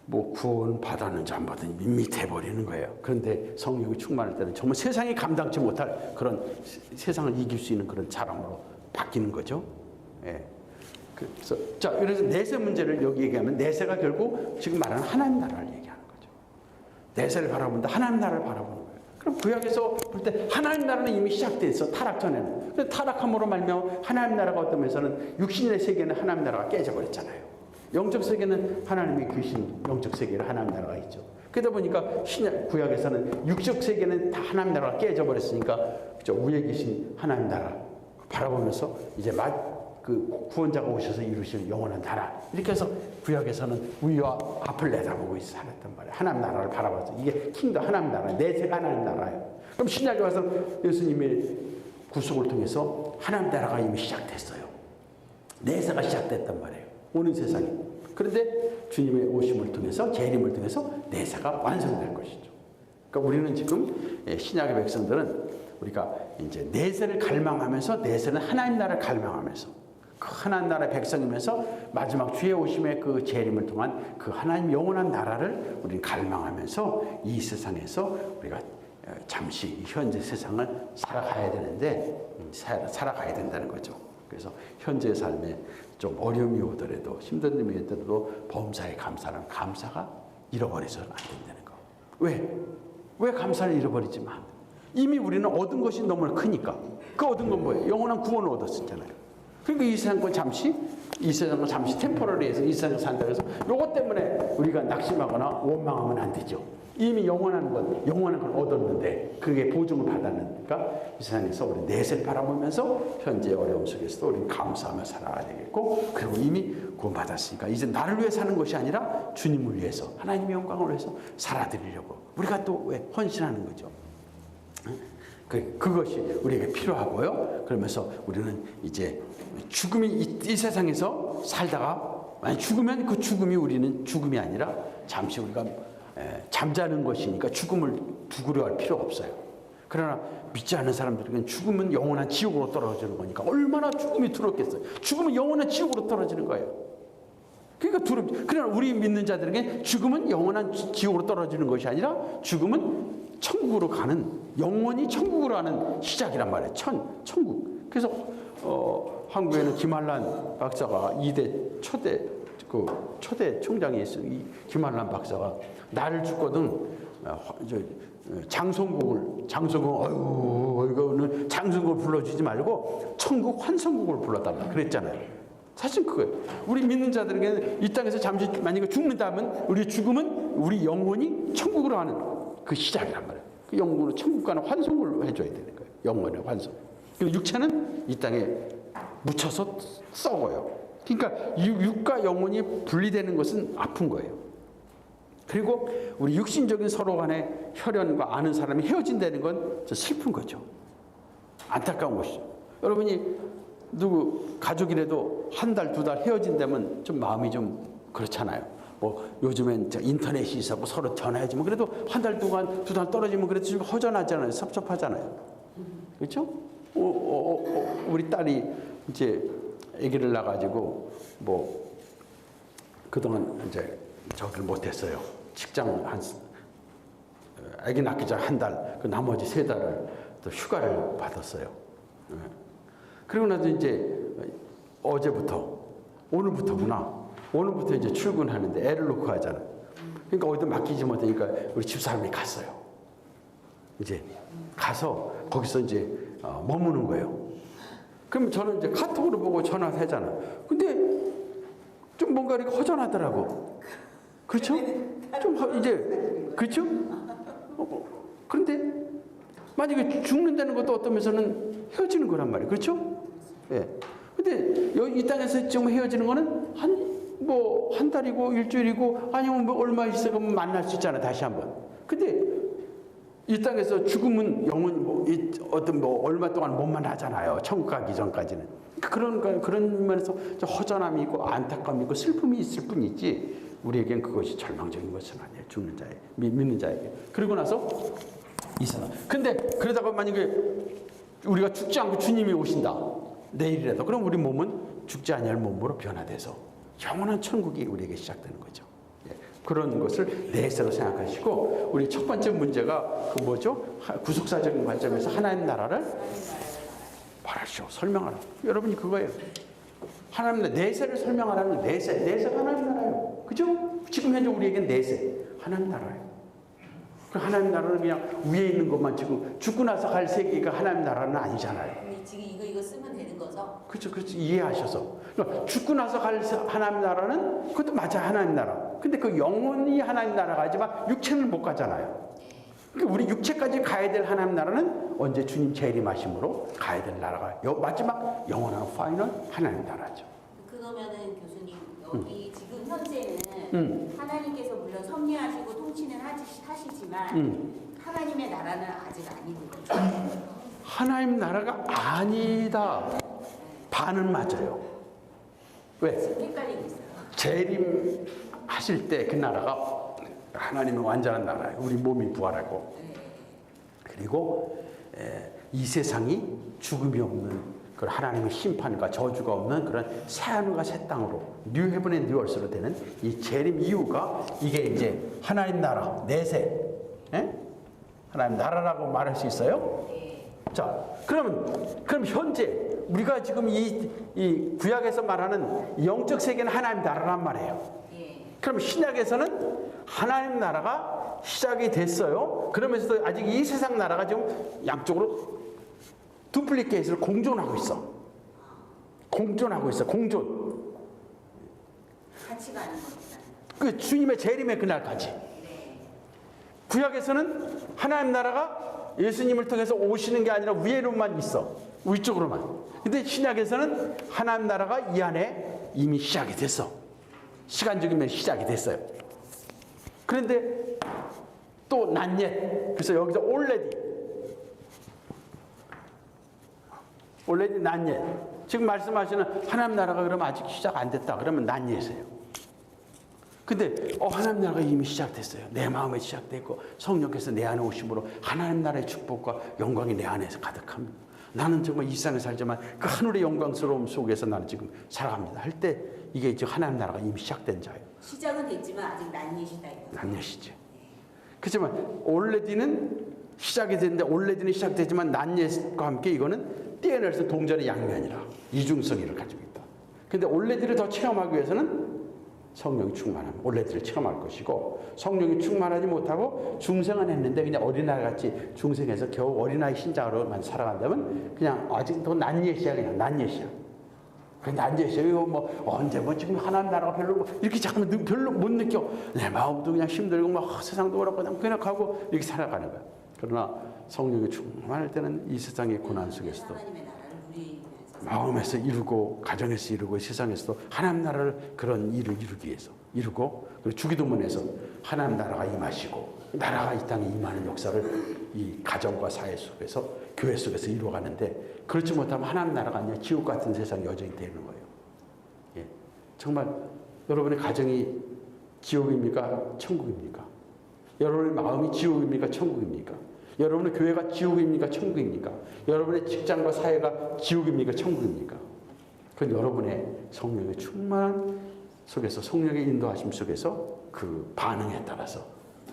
뭐 구원 받았는지 안 받았는지 밋밋해 버리는 거예요. 그런데 성령이 충만할 때는 정말 세상이 감당치 못할 그런 세상을 이길 수 있는 그런 사람으로 바뀌는 거죠. 예. 그래서 내세 문제를 여기 얘기하면 내세가 결국 지금 말하는 하나님 나라를 얘기하는 거죠. 내세를 바라본다. 하나님 나라를 바라보는 거예요. 그럼 구약에서 볼 때 하나님 나라는 이미 시작돼 있어. 타락 전에는. 근데 타락함으로 말미암아 하나님 나라가 어떤 면에서는 육신의 세계는 하나님 나라가 깨져버렸잖아요. 영적 세계는 하나님이 계신 영적 세계는 하나님 나라가 있죠. 그러다 보니까 구약에서는 육적 세계는 다 하나님 나라가 깨져버렸으니까 그죠? 위에 계신 하나님 나라 바라보면서 이제 그 구원자가 오셔서 이루실 영원한 나라 이렇게 해서 구약에서는 위와 앞을 내다보고 살았단 말이에요. 하나님 나라를 바라봐서 이게 킹덤 하나님 나라, 내세가 하나님 나라예요. 그럼 신약에 와서 예수님의 구속을 통해서 하나님 나라가 이미 시작됐어요. 내세가 시작됐단 말이에요. 오는 세상에. 그런데 주님의 오심을 통해서 재림을 통해서 내세가 완성될 것이죠. 그러니까 우리는 지금 신약의 백성들은 우리가 이제 내세를 갈망하면서 내세는 하나님 나라를 갈망하면서 그 하나님 나라의 백성이면서 마지막 주의 오심의 그 재림을 통한 그 하나님 영원한 나라를 우리는 갈망하면서 이 세상에서 우리가 잠시 현재 세상을 살아가야 되는데 살아가야 된다는 거죠. 그래서 현재의 삶에 좀 어려움이 오더라도 힘든 일이 오더라도 범사에 감사는 감사가 잃어버려서는 안 된다는 거. 왜 감사를 잃어버리지만 이미 우리는 얻은 것이 너무 크니까. 그 얻은 건 뭐예요? 영원한 구원을 얻었었잖아요. 그러니까 이 세상을 잠시 템포러리해서 이 세상을 산다고 해서 이것 때문에 우리가 낙심하거나 원망하면 안 되죠. 이미 영원한 걸 얻었는데 그게 보증을 받았으니까 이 세상에서 우리 내세를 바라보면서 현재의 어려움 속에서도 우리는 감사하며 살아가야 되겠고 그리고 이미 구원받았으니까 이제 나를 위해 사는 것이 아니라 주님을 위해서 하나님의 영광을 위해서 살아드리려고 우리가 또 왜 헌신하는 거죠. 그것이 우리에게 필요하고요. 그러면서 우리는 이제 죽음이 이 세상에서 살다가 만약 죽으면 그 죽음이 우리는 죽음이 아니라 잠시 우리가 잠자는 것이니까 죽음을 두려워할 필요가 없어요. 그러나 믿지 않는 사람들에게는 죽음은 영원한 지옥으로 떨어지는 거니까 얼마나 죽음이 두렵겠어요. 죽음은 영원한 지옥으로 떨어지는 거예요. 그러니까 그러나 우리 믿는 자들에게 죽음은 영원한 지옥으로 떨어지는 것이 아니라 죽음은 천국으로 가는 영원히 천국으로 가는 시작이란 말이에요. 천국. 그래서 한국에는 김한란 박사가 2대 초대 총장이 있어요. 이 김한란 박사가 나를 죽거든 장송곡을 이거는 장송곡을 불러주지 말고 천국 환성곡을 불러달라 그랬잖아요. 사실 그거예요. 우리 믿는 자들에게는 이 땅에서 잠시 만약에 죽는다면 우리 죽음은 우리 영혼이 천국으로 가는 그 시작이란 말이에요. 그 영혼으로 천국 가는 환송을 해줘야 되는 거예요. 영혼의 환송. 그리고 육체는 이 땅에 묻혀서 썩어요. 그러니까 육과 영혼이 분리되는 것은 아픈 거예요. 그리고 우리 육신적인 서로 간의 혈연과 아는 사람이 헤어진다는 건 슬픈 거죠. 안타까운 것이죠. 여러분이 누구 가족이라도 한 달, 두 달 헤어진다면 좀 마음이 좀 그렇잖아요. 뭐 요즘엔 인터넷이 있어서 서로 전화해주면 그래도 한 달 동안 두 달 떨어지면 그래도 좀 허전하잖아요. 섭섭하잖아요. 그렇죠? 우리 딸이 이제 아기를 낳아가지고 뭐 그동안 이제 저기를 못했어요. 직장 아기 낳기 전 한 달, 그 나머지 3달을 또 휴가를 받았어요. 그리고 나서 이제 오늘부터 이제 출근하는데 애를 놓고 하잖아. 그러니까 어디도 맡기지 못하니까 우리 집사람이 갔어요. 이제 가서 거기서 이제 머무는 거예요. 그럼 저는 이제 카톡으로 보고 전화를 하잖아. 근데 좀 뭔가 이렇게 허전하더라고. 그렇죠? 좀 이제 그렇죠? 그런데 만약에 죽는다는 것도 어떤 면에서는 헤어지는 거란 말이에요. 그렇죠? 예. 근데 이 땅에서 지금 헤어지는 거는 한 달이고 일주일이고 아니면 뭐 얼마 있어가 만날 수 있잖아. 다시 한번. 근데 이 땅에서 죽으면 영원 어떤 얼마 동안 못 만나잖아요. 천국 가기 전까지는. 그런 면에서 허전함이 있고 안타까움이 있고 슬픔이 있을 뿐이지 우리에겐 그것이 절망적인 것은 아니에요. 죽는 자에게, 믿는 자에게. 그리고 나서 이 사람. 근데 그러다가 만약에 우리가 죽지 않고 주님이 오신다. 내일이라도 그럼 우리 몸은 죽지 아니할 몸으로 변화돼서 영원한 천국이 우리에게 시작되는 거죠. 예, 그런 것을 내세로 생각하시고 우리 첫 번째 문제가 그 뭐죠? 구속사적인 관점에서 하나님 나라를 말하시오. 설명하라. 여러분이 그거예요. 하나님 나라 내세를 설명하라는 내세 하나님 나라예요. 그죠? 지금 현재 우리에겐 내세 하나님 나라예요. 하나님 나라는 그냥 위에 있는 것만 지금 죽고 나서 갈 세계가 하나님 나라는 아니잖아요. 지금 이거 쓰면 되는 거죠? 그렇죠. 이해하셔서. 그러니까 죽고 나서 갈 하나님 나라는 그것도 맞아 하나님 나라. 근데 그 영혼이 하나님 나라 가지만 육체는 못 가잖아요. 그러니까 우리 육체까지 가야 될 하나님 나라는 언제 주님 재림하심으로 가야 될 나라가 마지막 영원한 파이널 하나님 나라죠. 그러면은 교수님 여기 지금 현재는 하나님께서 물론 섭리하시고 통치는 하시지만 하나님의 나라는 아직 아닌 거죠. 하나님 나라가 아니다. 반은 맞아요. 왜? 지금 헷갈리고 있어요. 재림하실 때 그 나라가 하나님의 완전한 나라예요. 우리 몸이 부활하고 그리고 이 세상이 죽음이 없는 그 하나님의 심판과 저주가 없는 그런 새 하늘과 새 땅으로 뉴 헤븐 앤 뉴 얼스로 되는 이 재림 이유가 이게 이제 하나님 나라 내세 하나님 나라라고 말할 수 있어요. 자, 그럼 현재 우리가 지금 이 구약에서 말하는 영적 세계는 하나님 나라란 말이에요. 그럼 신약에서는 하나님 나라가 시작이 됐어요. 그러면서도 아직 이 세상 나라가 지금 양쪽으로 두플리케이트를 공존하고 있어. 공존. 같이 가는 겁니다. 그 주님의 재림의 그날까지. 구약에서는 하나님 나라가 예수님을 통해서 오시는 게 아니라 위에로만 있어. 위쪽으로만. 근데 신약에서는 하나님 나라가 이 안에 이미 시작이 됐어. 시간적이면 시작이 됐어요. 그런데 또 not yet. 그래서 여기서 already not yet. 지금 말씀하시는 하나님 나라가 그러면 아직 시작 안 됐다. 그러면 not yet이에요. 근데 하나님 나라가 이미 시작됐어요. 내 마음에 시작됐고 성령께서 내 안에 오심으로 하나님 나라의 축복과 영광이 내 안에서 가득합니다. 나는 정말 이 세상에 살지만 그 하늘의 영광스러움 속에서 나는 지금 살아갑니다. 할 때 이게 이제 하나님 나라가 이미 시작된 자예요. 시작은 됐지만 아직 난예시다 이거. 난예시죠. 그렇지만 올레디는 시작이 됐는데 올레디는 시작되지만 난예과 함께 이거는 떼어내서 동전의 양면이라 이중성의를 가지고 있다. 근데 올레디를 더 체험하기 위해서는 성령이 충만하면 올레디를 체험할 것이고 성령이 충만하지 못하고 중생은 했는데 그냥 어린아이같이 중생에서 겨우 어린아이 신자로만 살아간다면 그냥 아직도 난예시야. 그냥 난예시야. 그 난예시야. 이거 뭐 언제 뭐 지금 하나님 나라가 별로 뭐 이렇게 잠깐만 별로 못 느껴. 내 마음도 그냥 힘들고 막 세상도 그렇고 그냥 가고 이렇게 살아가는 거야. 그러나 성령이 충만할 때는 이 세상의 고난 속에서도 하나님의 나라를 누리면서 마음에서 이루고 가정에서 이루고 세상에서도 하나님 나라를 그런 일을 이루기 위해서 이루고 그리고 주기도문에서 하나님 나라가 임하시고 나라가 이 땅에 임하는 역사를 이 가정과 사회 속에서 교회 속에서 이루어가는데 그렇지 못하면 하나님 나라가 아니라 지옥 같은 세상이 여전히 되는 거예요. 예. 정말 여러분의 가정이 지옥입니까? 천국입니까? 여러분의 마음이 지옥입니까? 천국입니까? 여러분의 교회가 지옥입니까? 천국입니까? 여러분의 직장과 사회가 지옥입니까? 천국입니까? 그건 여러분의 성령의 충만 속에서 성령의 인도하심 속에서 그 반응에 따라서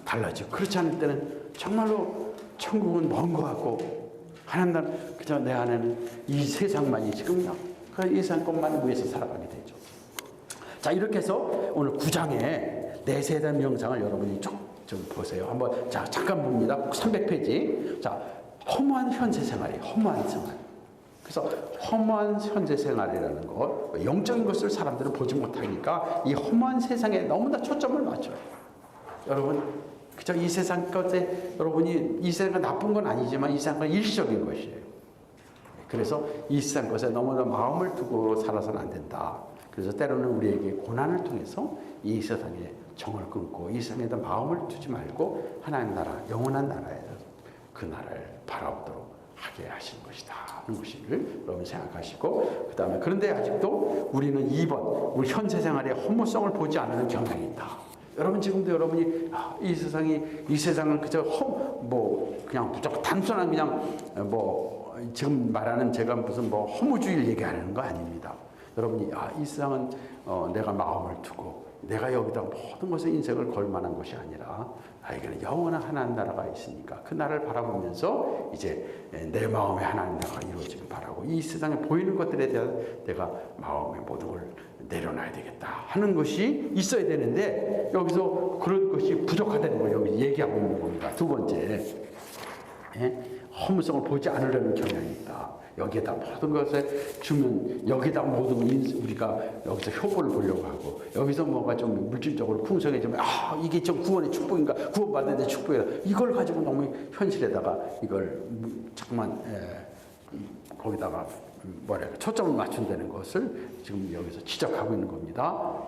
달라지고 그렇지 않을 때는 정말로 천국은 먼 것 같고 하나님 나라 그저 내 안에는 이 세상만이 지금요 그 이 세상 것만 위해서 살아가게 되죠. 자 이렇게 해서 오늘 9장의 내세에 대한 명상을 여러분이 좀 보세요. 한번 자 잠깐 봅니다. 300페이지. 자 허무한 현세 생활이에요. 허무한 생활. 그래서 허무한 현재 생활이라는 것, 영적인 것을 사람들은 보지 못하니까 이 허무한 세상에 너무나 초점을 맞춰요. 여러분, 그저 이 세상 것에 여러분이 이 세상이 나쁜 건 아니지만 이 세상은 일시적인 것이에요. 그래서 이 세상 것에 너무나 마음을 두고 살아서는 안 된다. 그래서 때로는 우리에게 고난을 통해서 이 세상에 정을 끊고 이 세상에다 마음을 두지 말고 하나님 나라, 영원한 나라에서 그 나라를 바라보도록 하게 하신 것이다 하는 것을 여러분 생각하시고 그 다음에 그런데 아직도 우리는 2번 우리 현세 생활의 허무성을 보지 않는 경향이 있다. 여러분 지금도 여러분이 이 세상을 그저 그냥 무조건 단순한 그냥 뭐 지금 말하는 제가 무슨 뭐 허무주의를 얘기하는 거 아닙니다. 여러분이 이 세상은 내가 마음을 두고 내가 여기다 모든 것에 인생을 걸 만한 것이 아니라 나에게는 영원한 하나님 나라가 있으니까 그 나라를 바라보면서 이제 내 마음에 하나님 나라가 이루어지길 바라고 이 세상에 보이는 것들에 대한 내가 마음의 모든 걸 내려놔야 되겠다 하는 것이 있어야 되는데 여기서 그런 것이 부족하다는 걸 여기 얘기하고 있는 겁니다. 두 번째, 허무성을 보지 않으려는 경향이 있다. 여기에다 모든 것을 주면 여기다 모든 우리가 여기서 효과를 보려고 하고 여기서 뭔가 좀 물질적으로 풍성해지면 이게 좀 구원의 축복인가 구원받는 데 축복이다 이걸 가지고 너무 현실에다가 이걸 잠깐만 거기다가 뭐랄까 초점을 맞춘다는 것을 지금 여기서 지적하고 있는 겁니다.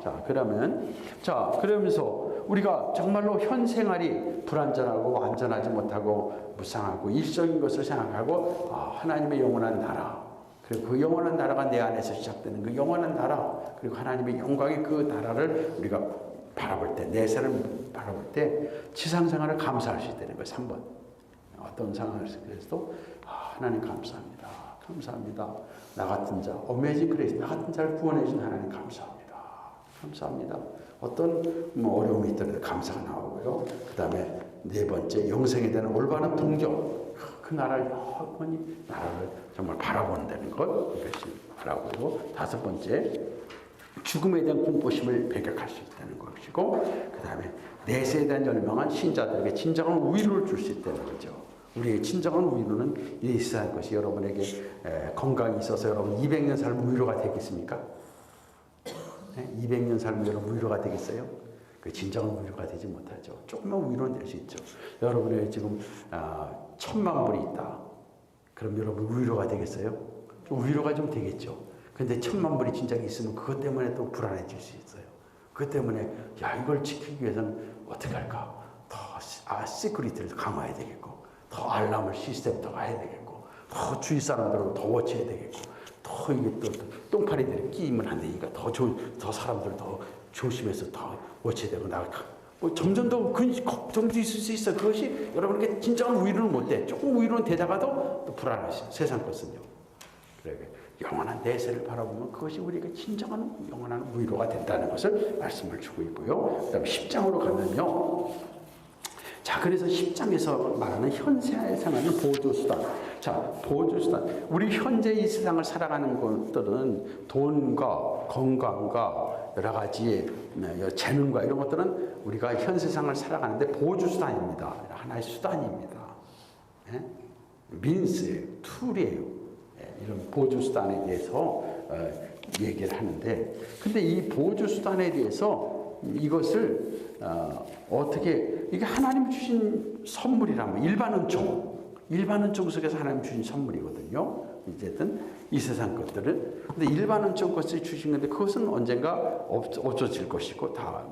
그러면서 우리가 정말로 현 생활이 불안전하고 안전하지 못하고 무상하고 일적인 것을 생각하고 하나님의 영원한 나라 그리고 그 영원한 나라가 내 안에서 시작되는 그 영원한 나라 그리고 하나님의 영광의 그 나라를 우리가 바라볼 때 내 삶을 바라볼 때 지상생활을 감사할 수 있다는 거예요. 3번 어떤 상황에서도 하나님 감사합니다. 감사합니다. 나 같은 자, 어메이징 그레이스, 나 같은 자를 구원해 주신 하나님 감사합니다. 감사합니다. 어떤 어려움이 있더라도 감사가 나오고요. 그 다음에 네 번째, 영생에 대한 올바른 동정. 그 나라를 영원히 나라를 정말 바라본다는 것, 이것이 바라고 다섯 번째, 죽음에 대한 공포심을 배격할 수 있다는 것이고, 그 다음에 내세에 대한 열망한 신자들에게 진정한 위로를 줄 수 있다는 거죠. 우리의 진정한 위로는 이 세상 것이 여러분에게 건강이 있어서 여러분 200년 살면 위로가 되겠습니까? 200년 살면 여러분 위로가 되겠어요? 그 진정한 위로가 되지 못하죠. 조금만 위로는 될 수 있죠. 여러분의 지금 1000만 불이 있다. 그럼 여러분 위로가 되겠어요? 좀 위로가 좀 되겠죠. 근데 1000만 불이 진짜 있으면 그것 때문에 또 불안해질 수 있어요. 그것 때문에 이걸 지키기 위해서는 어떻게 할까? 더 시큐리티를 강화해야 되겠고 더 알람을 시스템 더 해야 되겠고 더 주위 사람들을 더 워치해야 되겠고 더 이게 또 똥파리들이 끼면 안 되니까 더 사람들 더 조심해서 더 워치해야 되고 점점 더 걱정도 있을 수 있어. 그것이 여러분에게 진정한 위로는 못 돼. 조금 위로는 되다가도 또 불안하시죠. 세상 것은요. 그러게 영원한 내세를 바라보면 그것이 우리에게 진정한 영원한 위로가 된다는 것을 말씀을 주고 있고요. 그 다음에 10장으로 가면요. 자, 그래서 10장에서 말하는 현생을 생활하는 보조수단. 자, 보조수단. 우리 현재 이 세상을 살아가는 것들은 돈과 건강과 여러 가지 재능과 이런 것들은 우리가 현 세상을 살아가는데 보조수단입니다. 하나의 수단입니다. 민스예요. 툴이에요. 이런 보조수단에 대해서 얘기를 하는데 근데 이 보조수단에 대해서 이것을 어떻게 이게 하나님 주신 선물이라면 일반 은총 속에서 하나님 주신 선물이거든요. 어쨌든 이 세상 것들은 근데 일반 은총 것을 주신 건데 그것은 언젠가 없어질 것이고 다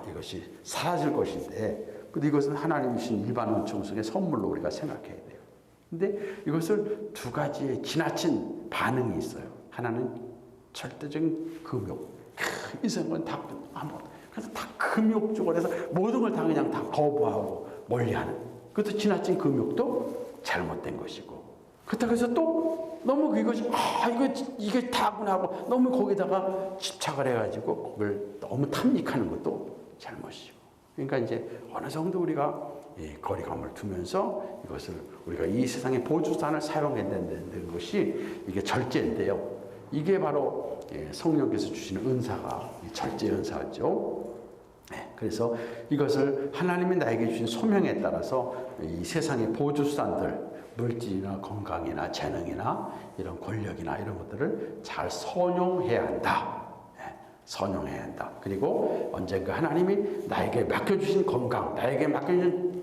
이것이 사라질 것인데 근데 이것은 하나님 주신 일반 은총 속의 선물로 우리가 생각해야 돼요. 근데 이것을 두 가지의 지나친 반응이 있어요. 하나는 절대적인 금욕. 이 세상은 다 그래서 다 금욕 쪽으로 해서 모든 걸 다 그냥 다 거부하고 멀리하는. 그것도 지나친 금욕도 잘못된 것이고. 그렇다고 해서 또 너무 이것이 이게 타고나고 너무 거기다가 집착을 해가지고 그걸 너무 탐닉하는 것도 잘못이고. 그러니까 이제 어느 정도 우리가 거리감을 두면서 이것을 우리가 이 세상의 보조단을 사용해야 된다는 것이 이게 절제인데요. 이게 바로 성령께서 주시는 은사가 절제 은사죠. 그래서 이것을 하나님이 나에게 주신 소명에 따라서 이 세상의 보조수단들 물질이나 건강이나 재능이나 이런 권력이나 이런 것들을 잘 선용해야 한다. 선용해야 한다. 그리고 언젠가 하나님이 나에게 맡겨주신 건강, 나에게 맡겨주신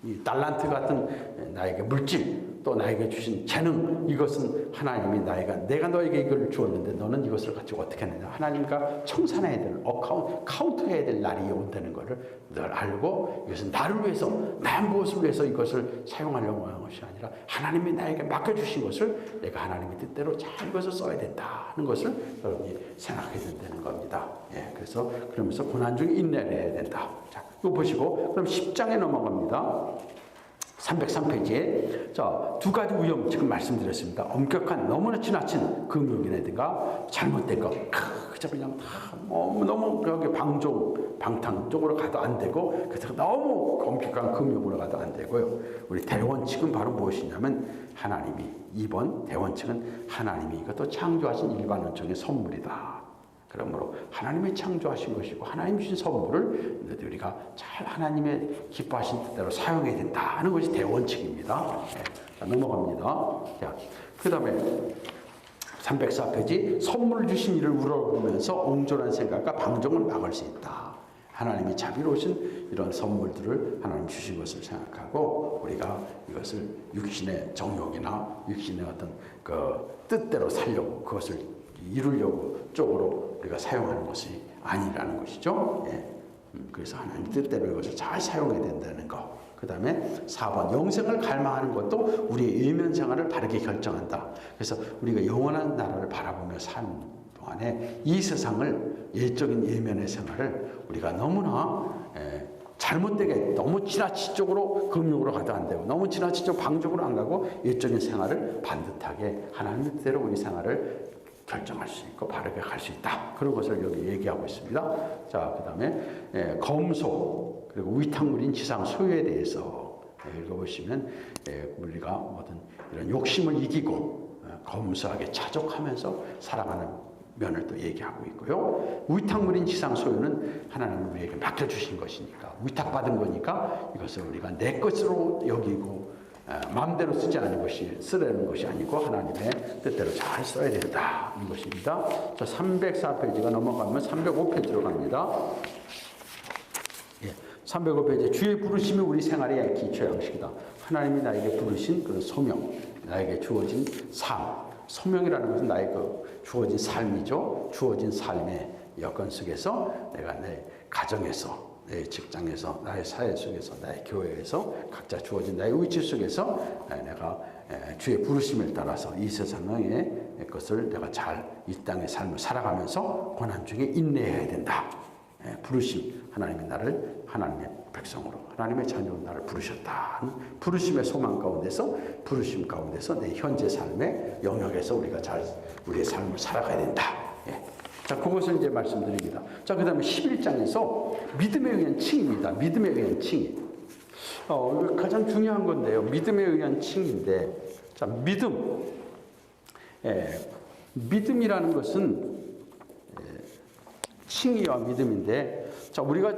이 달란트 같은 나에게 물질, 또 나에게 주신 재능, 이것은 하나님이 내가 너에게 이걸 주었는데 너는 이것을 가지고 어떻게 하느냐. 하나님과 청산해야 될, 카운트해야 될 날이 온다는 것을 늘 알고 이것은 나를 위해서, 나 무엇을 위해서 이것을 사용하려고 하는 것이 아니라 하나님이 나에게 맡겨주신 것을 내가 하나님의 뜻대로 잘 이것을 써야 된다 하는 것을 여러분이 생각해야 된다는 겁니다. 그래서 그러면서 고난 중에 인내를 해야 된다. 자, 이거 보시고 그럼 10장에 넘어갑니다. 303페이지에 자, 두 가지 위험 지금 말씀드렸습니다. 엄격한 너무나 지나친 금욕이라든가 잘못된 거, 그저 그냥 다 너무 여기 방탕 쪽으로 가도 안 되고, 그래서 너무 엄격한 금욕으로 가도 안 되고요. 우리 대원칙은 바로 무엇이냐면 하나님이, 이번 대원칙은 하나님이 이것도 창조하신 일반론적인 선물이다. 그러므로 하나님이 창조하신 것이고 하나님 주신 선물을 우리가 잘 하나님의 기뻐하신 뜻대로 사용해야 된다 하는 것이 대원칙입니다. 네. 자, 넘어갑니다. 자, 그 다음에 304페이지 선물 주신 이를 우러러면서 옹졸한 생각과 방종을 막을 수 있다. 하나님이 자비로우신 이런 선물들을 하나님 주신 것을 생각하고 우리가 이것을 육신의 정욕이나 육신의 어떤 그 뜻대로 살려고 그것을 이루려고 쪽으로 우리가 사용하는 것이 아니라는 것이죠. 예. 그래서 하나님 뜻대로 이것을 잘 사용해야 된다는 거. 그 다음에 4번 영생을 갈망하는 것도 우리의 외면 생활을 바르게 결정한다. 그래서 우리가 영원한 나라를 바라보며 사는 동안에 이 세상을 예적인 예면의 생활을 우리가 너무나 잘못되게 너무 지나치적으로 금욕으로 가도 안 되고 너무 지나치적 방적으로 안 가고 예적인 생활을 반듯하게 하나님 뜻대로 우리 생활을 결정할 수 있고 바르게 갈 수 있다. 그런 것을 여기 얘기하고 있습니다. 자, 그 다음에 검소 그리고 위탁물인 지상 소유에 대해서 읽어보시면 우리가 모든 이런 욕심을 이기고 검소하게 자족하면서 살아가는 면을 또 얘기하고 있고요. 위탁물인 지상 소유는 하나님은 우리에게 맡겨주신 것이니까 위탁받은 거니까 이것을 우리가 내 것으로 여기고 마음대로 쓰지 않는 것이 쓰려는 것이 아니고 하나님의 뜻대로 잘 써야 된다 이 것입니다. 자, 304페이지가 넘어가면 305페이지로 갑니다. 305페이지 주의 부르심이 우리 생활의 기초 양식이다. 하나님이 나에게 부르신 그런 소명, 나에게 주어진 삶. 소명이라는 것은 나에게 주어진 삶이죠. 주어진 삶의 여건 속에서 내가 내 가정에서, 내 직장에서, 나의 사회 속에서, 나의 교회에서 각자 주어진 나의 위치 속에서 내가 주의 부르심을 따라서 이 세상의 것을 내가 잘 이 땅의 삶을 살아가면서 고난 중에 인내해야 된다. 부르심, 하나님이 나를 하나님의 백성으로 하나님의 자녀로 나를 부르셨다. 부르심의 소망 가운데서 부르심 가운데서 내 현재 삶의 영역에서 우리가 잘 우리의 삶을 살아가야 된다. 자, 그것을 이제 말씀드립니다. 자, 그 다음에 11장에서 믿음에 의한 칭입니다. 믿음에 의한 칭. 이거 가장 중요한 건데요. 믿음에 의한 칭인데, 자, 믿음. 믿음이라는 것은 칭의와 믿음인데, 자, 우리가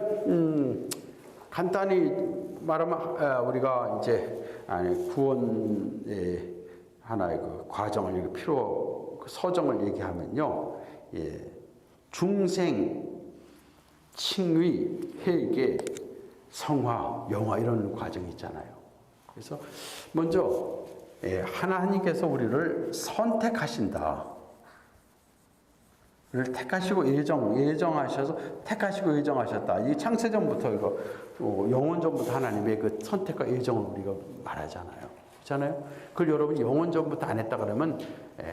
간단히 말하면 우리가 이제 구원의 하나의 그 과정을 필요 서정을 얘기하면요, 중생, 칭의, 회개, 성화, 영화 이런 과정이 있잖아요. 그래서 먼저 하나님께서 우리를 선택하신다. 를 택하시고 예정하셔서 택하시고 예정하셨다. 이 창세전부터 이거 영원전부터 하나님의 그 선택과 예정을 우리가 말하잖아요. 그렇잖아요. 그걸 여러분 영원전부터 안 했다 그러면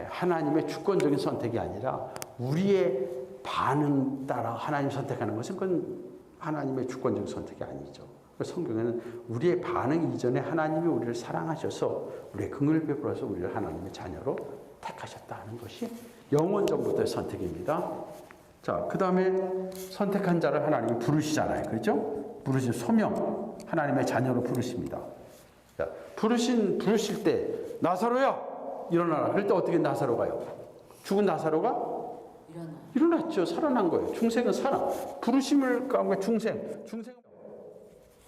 하나님의 주권적인 선택이 아니라 우리의 반응 따라 하나님 선택하는 것은 그건 하나님의 주권적인 선택이 아니죠. 성경에는 우리의 반응 이전에 하나님이 우리를 사랑하셔서 우리의 긍휼을 베풀어서 우리를 하나님의 자녀로 택하셨다 하는 것이 영원전부터의 선택입니다. 자, 그 다음에 선택한 자를 하나님이 부르시잖아요. 그렇죠? 부르신 소명, 하나님의 자녀로 부르십니다. 자, 부르실 때 나사로야 일어나라. 그럴 때 어떻게 나사로가요? 죽은 나사로가 일어났죠. 살아난 거예요. 중생은 살아. 부르심을 가면 중생은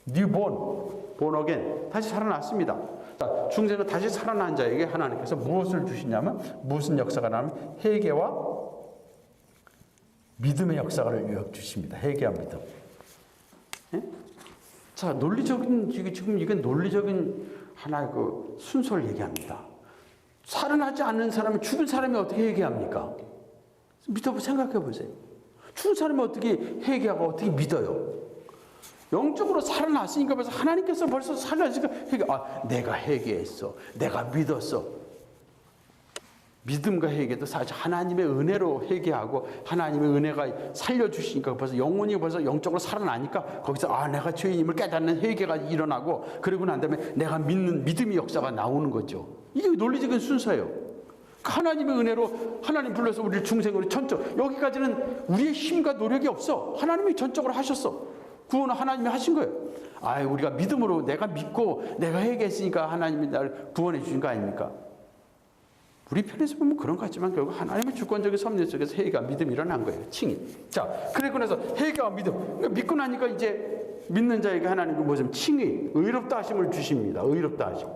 뉴본, 본어겐 다시 살아났습니다. 자, 중생은 다시 살아난 자에게 하나님께서 무엇을 주시냐면 무슨 역사가 나면 회개와 믿음의 역사를 주십니다. 회개와 믿음. 예? 자, 논리적인 지금 이건 논리적인 하나의 그 순서를 얘기합니다. 살아나지 않는 사람이 죽은 사람이 어떻게 회개합니까? 생각해 보세요. 죽은 사람이 어떻게 회개하고 어떻게 믿어요? 영적으로 살아났으니까 벌써 하나님께서 벌써 살아났으니까 내가 회개했어. 내가 믿었어. 믿음과 회개도 사실 하나님의 은혜로 회개하고 하나님의 은혜가 살려주시니까 벌써 영혼이 벌써 영적으로 살아나니까 거기서 내가 죄인임을 깨닫는 회개가 일어나고 그러고 난 다음에 내가 믿는 믿음의 역사가 나오는 거죠. 이게 논리적인 순서예요. 하나님의 은혜로 하나님 불러서 우리를 중생으로 전적 여기까지는 우리의 힘과 노력이 없어. 하나님이 전적으로 하셨어. 구원은 하나님이 하신 거예요. 우리가 믿음으로 내가 믿고 내가 회개했으니까 하나님이 나를 구원해 주신 거 아닙니까? 우리 편에서 보면 그런 것 같지만 결국 하나님의 주권적인 섭리 속에서 회개와 믿음이 일어난 거예요. 칭의. 자, 그리고 나서 회개와 믿음. 그러니까 믿고 나니까 이제 믿는 자에게 하나님이 뭐좀 칭의, 의롭다 하심을 주십니다. 의롭다 하심.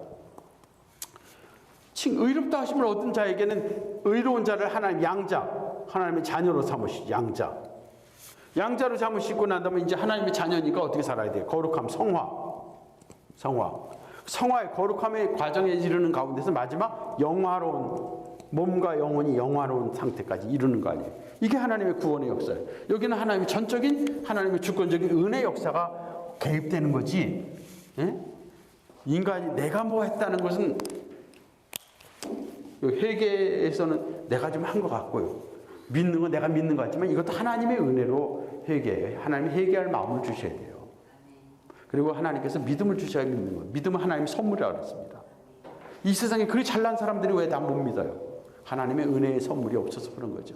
의롭다 하심을 얻은 자에게는 의로운 자를 하나님 양자, 하나님의 자녀로 삼으시죠. 양자. 양자로 삼으시고 난 다음에 이제 하나님의 자녀니까 어떻게 살아야 돼요? 거룩함, 성화의 거룩함의 과정에 이르는 가운데서 마지막 영화로운 몸과 영혼이 영화로운 상태까지 이르는 거 아니에요. 이게 하나님의 구원의 역사예요. 여기는 하나님의 전적인 하나님의 주권적인 은혜 역사가 개입되는 거지. 예? 인간이 내가 뭐 했다는 것은 회개에서는 내가 좀 한 것 같고요. 믿는 건 내가 믿는 것 같지만 이것도 하나님의 은혜로 회개해요. 하나님이 회개할 마음을 주셔야 돼요. 그리고 하나님께서 믿음을 주셔야 믿는 거예요. 믿음은 하나님의 선물이라고 했습니다. 이 세상에 그리 잘난 사람들이 왜 다 못 믿어요? 하나님의 은혜의 선물이 없어서 그런 거죠.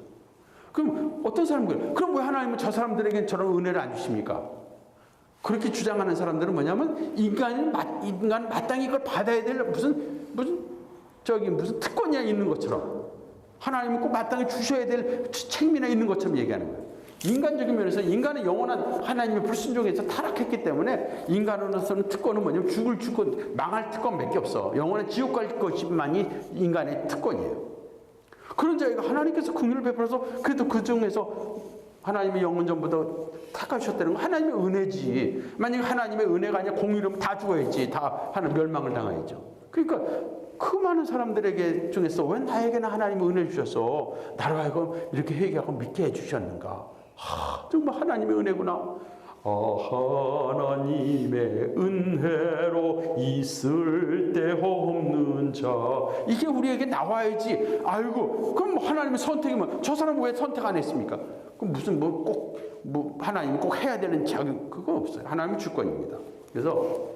그럼 어떤 사람들? 그럼 왜 하나님은 저 사람들에게 저런 은혜를 안 주십니까? 그렇게 주장하는 사람들은 뭐냐면 인간 마땅히 이걸 받아야 될 무슨 특권이 있는 것처럼 하나님은 꼭 마땅히 주셔야 될 책임이나 있는 것처럼 얘기하는 거예요. 인간적인 면에서 인간은 영원한 하나님의 불순종에서 타락했기 때문에 인간으로서는 특권은 뭐냐면 죽을 특권, 망할 특권 몇 개 없어. 영원한 지옥 갈 것만이 인간의 특권이에요. 그런 자에게 하나님께서 긍휼을 베풀어서 그래도 그 중에서 하나님의 영혼 전부터 택하셨다는 건 하나님의 은혜지. 만약에 하나님의 은혜가 아니라 공의로면 다 죽어야지. 다 하나님 멸망을 당해야죠. 그러니까 그 많은 사람들에게 중에서 왜 나에게는 하나님의 은혜를 주셔서 나를 하여금 이렇게 회개하고 믿게 해주셨는가. 정말 하나님의 은혜구나. 하나님의 은혜로 있을 데 없는 자. 이게 우리에게 나와야지. 그럼 하나님의 선택이면 저 사람은 왜 선택 안 했습니까? 그럼 무슨 하나님이 꼭 해야 되는 자격 그거 없어요. 하나님의 주권입니다. 그래서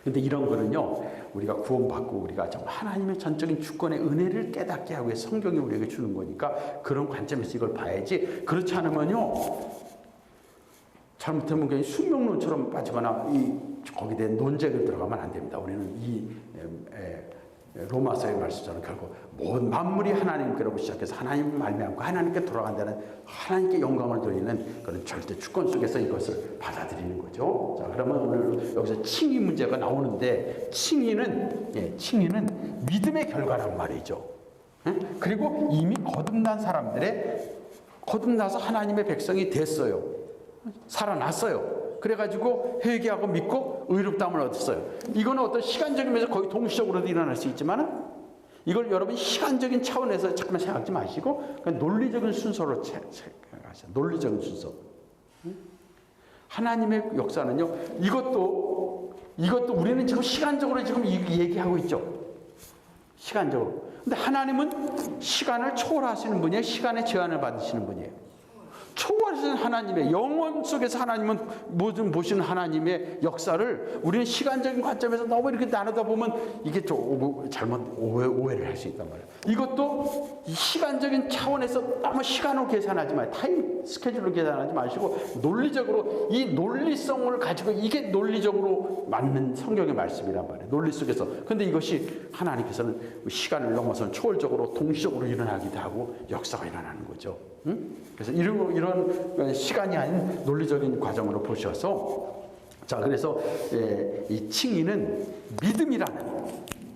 근데 이런 거는요, 우리가 구원받고 우리가 정말 하나님의 전적인 주권의 은혜를 깨닫게 하기 위해서 성경이 우리에게 주는 거니까 그런 관점에서 이걸 봐야지. 그렇지 않으면요, 잘못하면 그냥 숙명론처럼 빠지거나 거기에 대한 논쟁을 들어가면 안 됩니다. 우리는 로마서의 말씀처럼 결국 모든 만물이 하나님께로부터 시작해서 하나님 말미암고 하나님께 돌아간다는 하나님께 영광을 돌리는 그런 절대 주권 속에서 이것을 받아들이는 거죠. 자, 그러면 오늘 여기서 칭의 문제가 나오는데 칭의는 믿음의 결과란 말이죠. 그리고 이미 거듭나서 하나님의 백성이 됐어요. 살아났어요. 그래가지고 회개하고 믿고 의롭다함을 얻었어요. 이거는 어떤 시간적인 면에서 거의 동시적으로도 일어날 수 있지만 이걸 여러분 시간적인 차원에서 잠깐만 생각하지 마시고 그냥 논리적인 순서로 생각하세요. 논리적인 순서. 하나님의 역사는요. 이것도 우리는 지금 시간적으로 지금 얘기하고 있죠. 시간적으로. 근데 하나님은 시간을 초월하시는 분이에요. 시간의 제한을 받으시는 분이에요. 초월하신 하나님의 영원 속에서 하나님은 모든 보시는 하나님의 역사를 우리는 시간적인 관점에서 너무 이렇게 나누다 보면 이게 좀 잘못 오해를 할 수 있단 말이에요. 이것도 시간적인 차원에서 너무 시간으로 계산하지 마요. 타임 스케줄로 계산하지 마시고 논리적으로 이 논리성을 가지고 이게 논리적으로 맞는 성경의 말씀이란 말이에요. 논리 속에서. 근데 이것이 하나님께서는 시간을 넘어서는 초월적으로 동시적으로 일어나기도 하고 역사가 일어나는 거죠. 그래서 이런 시간이 아닌 논리적인 과정으로 보셔서 자 그래서 이 칭의는 믿음이라는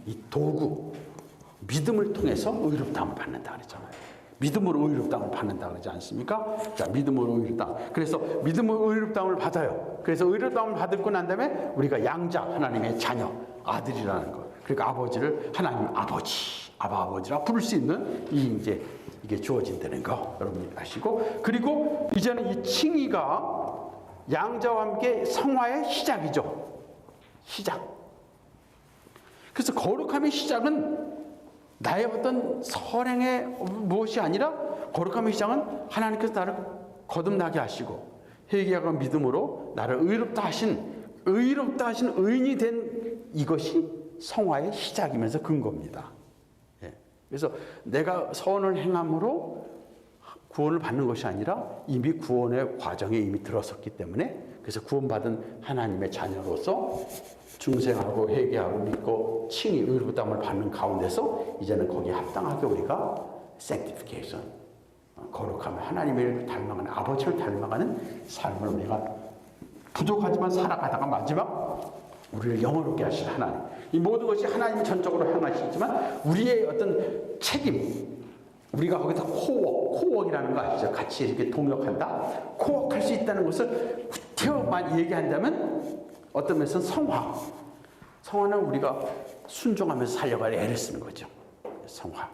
이 도구 믿음을 통해서 의롭다함을 받는다 그랬잖아요. 믿음으로 의롭다함을 받는다 그러지 않습니까? 자 믿음으로 의롭다함. 그래서 믿음으로 의롭다함을 받아요. 그래서 의롭다함을 받고 난 다음에 우리가 양자 하나님의 자녀 아들이라는 것. 그러니까 아버지를 하나님 아버지라 부를 수 있는 이게 주어진다는 거 여러분이 아시고 그리고 이제는 이 칭의가 양자와 함께 성화의 시작이죠. 시작. 그래서 거룩함의 시작은 나의 어떤 선행의 무엇이 아니라 거룩함의 시작은 하나님께서 나를 거듭나게 하시고 회개하고 믿음으로 나를 의롭다 하신 의인이 된 이것이 성화의 시작이면서 근거입니다. 예. 그래서 내가 선을 행함으로 구원을 받는 것이 아니라 이미 구원의 과정에 이미 들어섰기 때문에 그래서 구원받은 하나님의 자녀로서 중생하고 회개하고 믿고 칭의 의롭다함을 받는 가운데서 이제는 거기에 합당하게 우리가 sanctification, 거룩함을 하나님을 닮아가는 아버지를 닮아가는 삶을 우리가 부족하지만 살아가다가 마지막 우리를 영원롭게 하신 하나님, 이 모든 것이 하나님이 전적으로 행하시지만 우리의 어떤 책임, 우리가 거기서 코워크이라는 거 아시죠? 같이 이렇게 동역한다. 코워크할 수 있다는 것을 구태여만 얘기한다면 어떤 면에서는 성화는 우리가 순종하면서 살려갈 애를 쓰는 거죠. 성화.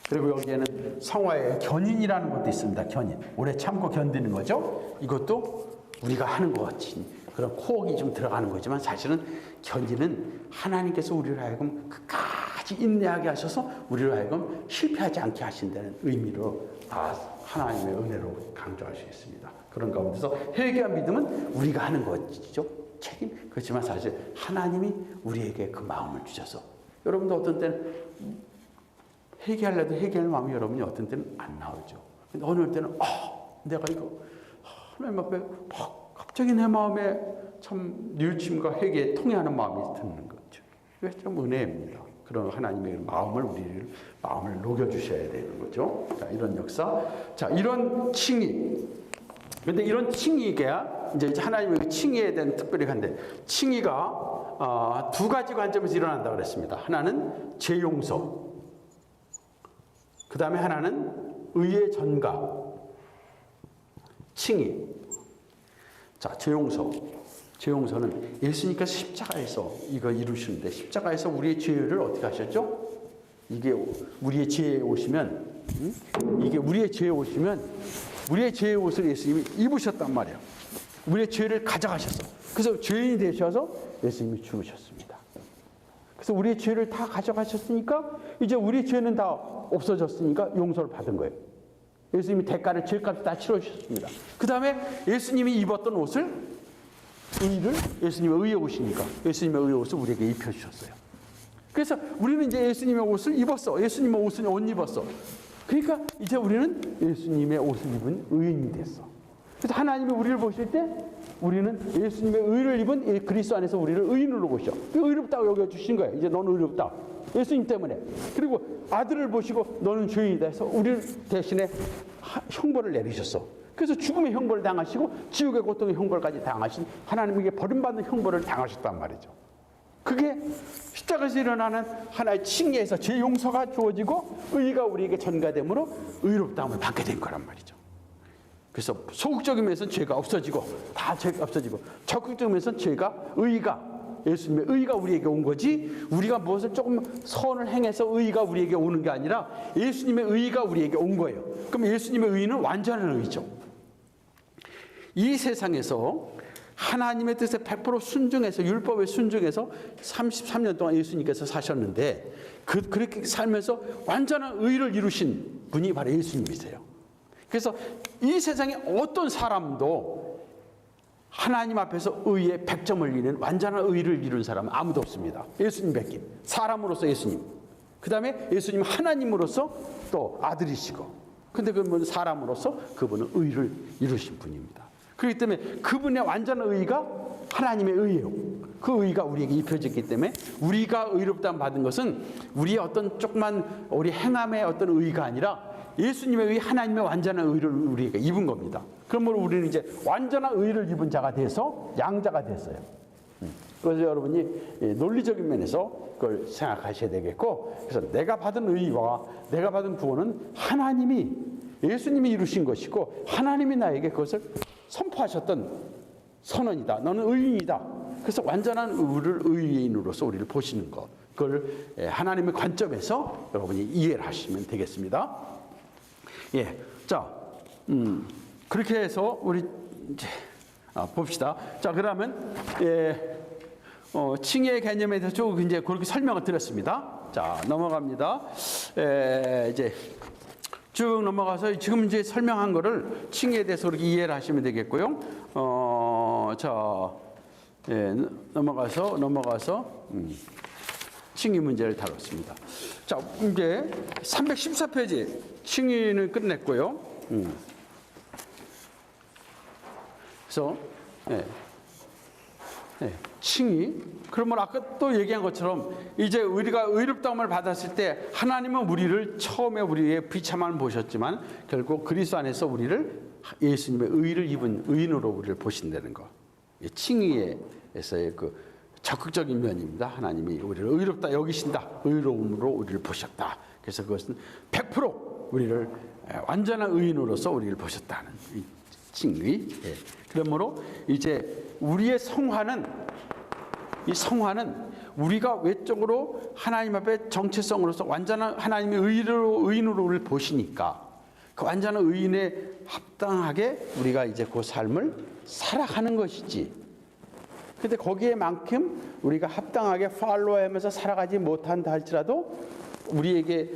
그리고 여기에는 성화의 견인이라는 것도 있습니다. 견인. 오래 참고 견디는 거죠. 이것도 우리가 하는 것 같이 그런 코어기 좀 들어가는 거지만 사실은 견인은 하나님께서 우리를 하여금 끝까지 인내하게 하셔서 우리를 하여금 실패하지 않게 하신다는 의미로 하나님의 은혜로 강조할 수 있습니다. 그런 가운데서 회개와 믿음은 우리가 하는 것이죠. 책임. 그렇지만 사실 하나님이 우리에게 그 마음을 주셔서 여러분도 어떤 때는 회개하려도 회개할 마음이 여러분이 어떤 때는 안 나오죠. 근데 어느 때는 내가 이거 하나님 앞에 갑자기 내 마음에 참 뉘우침과 회개에 통해하는 마음이 드는 거죠. 이게 좀 은혜입니다. 그런 하나님의 마음을 녹여주셔야 되는 거죠. 자, 이런 역사. 자, 이런 칭의. 근데 이런 칭의가 이제 하나님의 칭의에 대한 특별히 간데 칭의가 두 가지 관점에서 일어난다고 그랬습니다. 하나는 재용서. 그 다음에 하나는 의의 전가. 칭의. 자, 재용서는 예수님께서 십자가에서 이거 이루시는데 십자가에서 우리의 죄를 어떻게 하셨죠? 이게 우리의 죄에 오시면 우리의 죄의 옷을 예수님이 입으셨단 말이에요. 우리의 죄를 가져가셨어. 그래서 죄인이 되셔서 예수님이 죽으셨습니다. 그래서 우리의 죄를 다 가져가셨으니까 이제 우리의 죄는 다 없어졌으니까 용서를 받은 거예요. 예수님이 대가를 죄값을 다 치러주셨습니다. 그 다음에 예수님이 입었던 옷을 예수님의 의의 옷이니까 예수님의 의의 옷을 우리에게 입혀주셨어요. 그래서 우리는 이제 예수님의 옷을 입었어. 예수님의 옷 입었어. 그러니까 이제 우리는 예수님의 옷을 입은 의인이 됐어. 그래서 하나님이 우리를 보실 때 우리는 예수님의 의를 입은 그리스도 안에서 우리를 의인으로 보셔. 의롭다고 여겨주신 거예요. 이제 너는 의롭다. 예수님 때문에. 그리고 아들을 보시고 너는 죄인이다 해서 우리를 대신에 형벌을 내리셨어. 그래서 죽음의 형벌을 당하시고 지옥의 고통의 형벌까지 당하신 하나님에게 버림받는 형벌을 당하셨단 말이죠. 그게 십자가에서 일어나는 하나의 칭의에서 죄 용서가 주어지고 의가 우리에게 전가됨으로 의롭다함을 받게 된 거란 말이죠. 그래서 소극적인 면에서는 죄가 없어지고 다 죄가 없어지고 적극적인 면에서는 예수님의 의가 우리에게 온 거지 우리가 무엇을 조금 선을 행해서 의가 우리에게 오는 게 아니라 예수님의 의가 우리에게 온 거예요. 그럼 예수님의 의는 완전한 의죠. 이 세상에서 하나님의 뜻에 100% 순종해서 율법에 순종해서 33년 동안 예수님께서 사셨는데 그렇게 살면서 완전한 의를 이루신 분이 바로 예수님이세요. 그래서 이 세상에 어떤 사람도 하나님 앞에서 의의 100점을 이루는 완전한 의를 이룬 사람은 아무도 없습니다. 예수님 뵙긴. 사람으로서 예수님. 그 다음에 예수님 하나님으로서 또 아들이시고. 근데 그분은 사람으로서 그분은 의를 이루신 분입니다. 그렇기 때문에 그분의 완전한 의가 하나님의 의예요. 그 의가 우리에게 입혀졌기 때문에 우리가 의롭다함 받은 것은 우리의 어떤 조그만 우리 행함의 어떤 의가 아니라 예수님의 의, 하나님의 완전한 의를 우리에게 입은 겁니다. 그러므로 우리는 이제 완전한 의를 입은 자가 돼서 양자가 됐어요. 그래서 여러분이 논리적인 면에서 그걸 생각하셔야 되겠고, 그래서 내가 받은 의와 내가 받은 구원은 예수님이 이루신 것이고 하나님이 나에게 그것을 선포하셨던 선언이다. 너는 의인이다. 그래서 완전한 의인으로서 우리를 보시는 것. 그걸 하나님의 관점에서 여러분이 이해를 하시면 되겠습니다. 예, 자, 그렇게 해서 우리 이제 봅시다. 자, 그러면 칭의의 개념에 대해서 쭉 이제 그렇게 설명을 드렸습니다. 자, 넘어갑니다. 이제 쭉 넘어가서 지금 이제 설명한 거를 칭의에 대해서 그렇게 이해를 하시면 되겠고요. 자, 넘어가서 칭의 문제를 다뤘습니다. 자, 이제 314페이지 칭의는 끝냈고요. 그래서 칭의. 그러면 아까 또 얘기한 것처럼 이제 우리가 의롭다함을 받았을 때 하나님은 우리를 처음에 우리의 비참함을 보셨지만 결국 그리스도 안에서 우리를 예수님의 의를 입은 의인으로 우리를 보신다는 거. 칭의에서의 그 적극적인 면입니다. 하나님이 우리를 의롭다 여기신다. 의로움으로 우리를 보셨다. 그래서 그것은 100% 우리를 완전한 의인으로서 우리를 보셨다는 이 칭의. 그러므로 이제 우리의 이 성화는 우리가 외적으로 하나님 앞에 정체성으로서 완전한 하나님의 의인으로 우리를 보시니까 그 완전한 의인에 합당하게 우리가 이제 그 삶을 살아가는 것이지. 근데 거기에만큼 우리가 합당하게 팔로우하면서 살아가지 못한다 할지라도 우리에게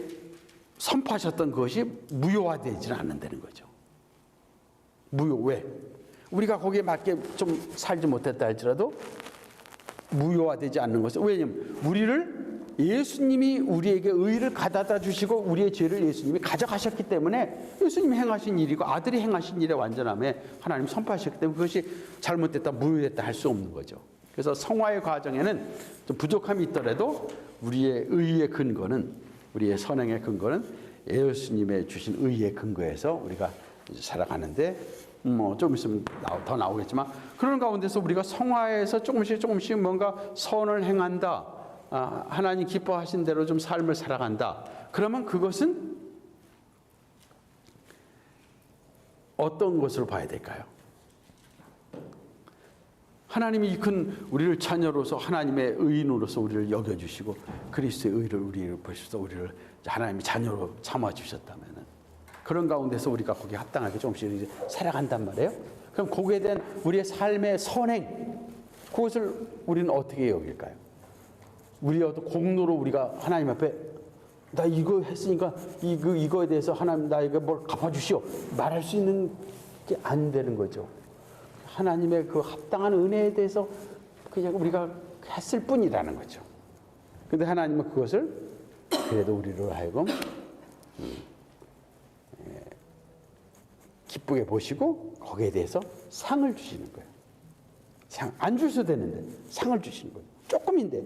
선포하셨던 그것이 무효화되지는 않는다는 거죠. 무효. 왜? 우리가 거기에 맞게 좀 살지 못했다 할지라도 무효화되지 않는 것은, 왜냐하면 우리를 예수님이 우리에게 의를 가져다 주시고 우리의 죄를 예수님이 가져가셨기 때문에 예수님이 행하신 일이고 아들이 행하신 일의 완전함에 하나님 선포하셨기 때문에 그것이 잘못됐다 무효됐다 할 수 없는 거죠. 그래서 성화의 과정에는 좀 부족함이 있더라도 우리의 의의 근거는, 우리의 선행의 근거는 예수님의 주신 의의 근거에서 우리가 살아가는데 좀 있으면 더 나오겠지만 그런 가운데서 우리가 성화에서 조금씩 뭔가 선을 행한다. 하나님 기뻐하신 대로 좀 삶을 살아간다. 그러면 그것은 어떤 것으로 봐야 될까요? 하나님이 이큰 우리를 자녀로서 하나님의 의인으로서 우리를 여겨주시고 그리스도의 의를 우리를 보셔서 우리를 하나님의 자녀로 삼아주셨다면 그런 가운데서 우리가 거기에 합당하게 조금씩 살아간단 말이에요. 그럼 거기에 대한 우리의 삶의 선행, 그것을 우리는 어떻게 여길까요? 우리의 어떤 공로로 우리가 하나님 앞에 나 이거 했으니까 이거에 대해서 하나님 나에게 뭘 갚아주시오 말할 수 있는 게 안 되는 거죠. 하나님의 그 합당한 은혜에 대해서 그냥 우리가 했을 뿐이라는 거죠. 근데 하나님은 그것을 그래도 우리로 하여금 기쁘게 보시고 거기에 대해서 상을 주시는 거예요. 안 주셔도 되는데 상을 주시는 거예요. 조금인데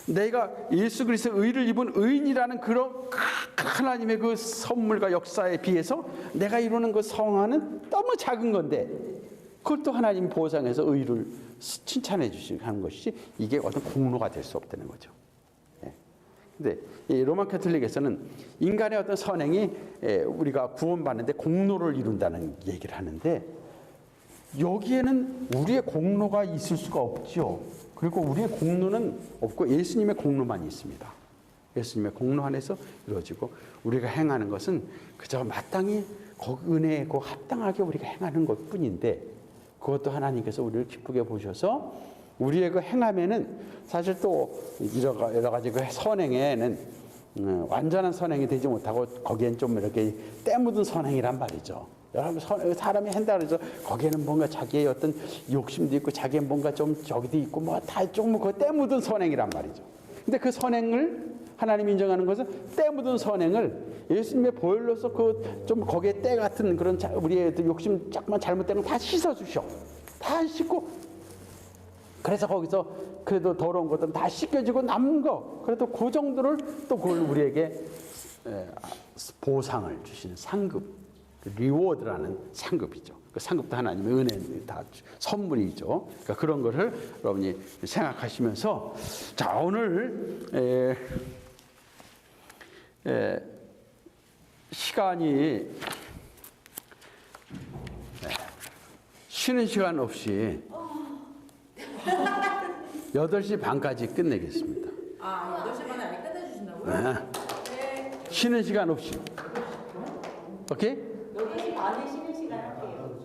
내가 예수 그리스도의 의를 입은 의인이라는 그런 하나님의 그 선물과 역사에 비해서 내가 이루는 그 성화는 너무 작은 건데 그걸 또 하나님이 보상해서 의를 칭찬해 주시는 것이지 이게 어떤 공로가 될 수 없다는 거죠. 근데 이 로마 캐톨릭에서는 인간의 어떤 선행이 우리가 구원받는데 공로를 이룬다는 얘기를 하는데 여기에는 우리의 공로가 있을 수가 없죠. 그리고 우리의 공로는 없고 예수님의 공로만 있습니다. 예수님의 공로 안에서 이루어지고 우리가 행하는 것은 그저 마땅히 은혜에 합당하게 우리가 행하는 것뿐인데 그것도 하나님께서 우리를 기쁘게 보셔서 우리의 그 행함에는 사실 또 여러 가지 그 선행에는 완전한 선행이 되지 못하고 거기엔 좀 이렇게 때 묻은 선행이란 말이죠. 여러분 사람이 한다 그래서 거기에는 뭔가 자기의 어떤 욕심도 있고 자기의 뭔가 좀 저기도 있고 뭐 다 좀 그 때 묻은 선행이란 말이죠. 근데 그 선행을 하나님이 인정하는 것은 때 묻은 선행을 예수님의 보혈로서 그 좀 거기에 때 같은 그런 우리의 욕심 조금만 잘못된 건 다 씻어 주셔. 다 씻고 그래서 거기서 그래도 더러운 것들은 다 씻겨지고 남은 거 그래도 그 정도를 또 그걸 우리에게 보상을 주시는 상급, 리워드라는 상급이죠. 그 상급도 하나님의 은혜 다 선물이죠. 그러니까 그런 것을 여러분이 생각하시면서 자 오늘 시간이 쉬는 시간 없이 8시 반까지 끝내겠습니다. 8시 반에 아예 끝내주신다고요? 네. 쉬는 시간 없이. 오케이? 8시 반에 쉬는 시간 할게요.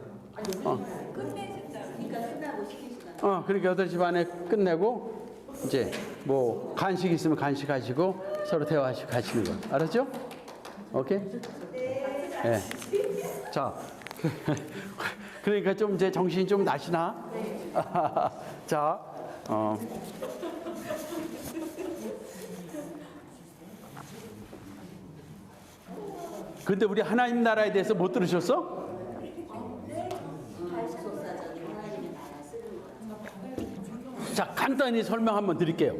끝내신다. 그러니까 끝나고 쉬는 시간. 그러니까 8시 반에 끝내고 이제 뭐 간식 있으면 간식 하시고 서로 대화하시고 가시는 거. 알았죠? 오케이? 네. 자, 그러니까 좀 이제 정신이 좀 나시나? 네. 자, 근데 우리 하나님 나라에 대해서 못 들으셨어? 자, 간단히 설명 한번 드릴게요.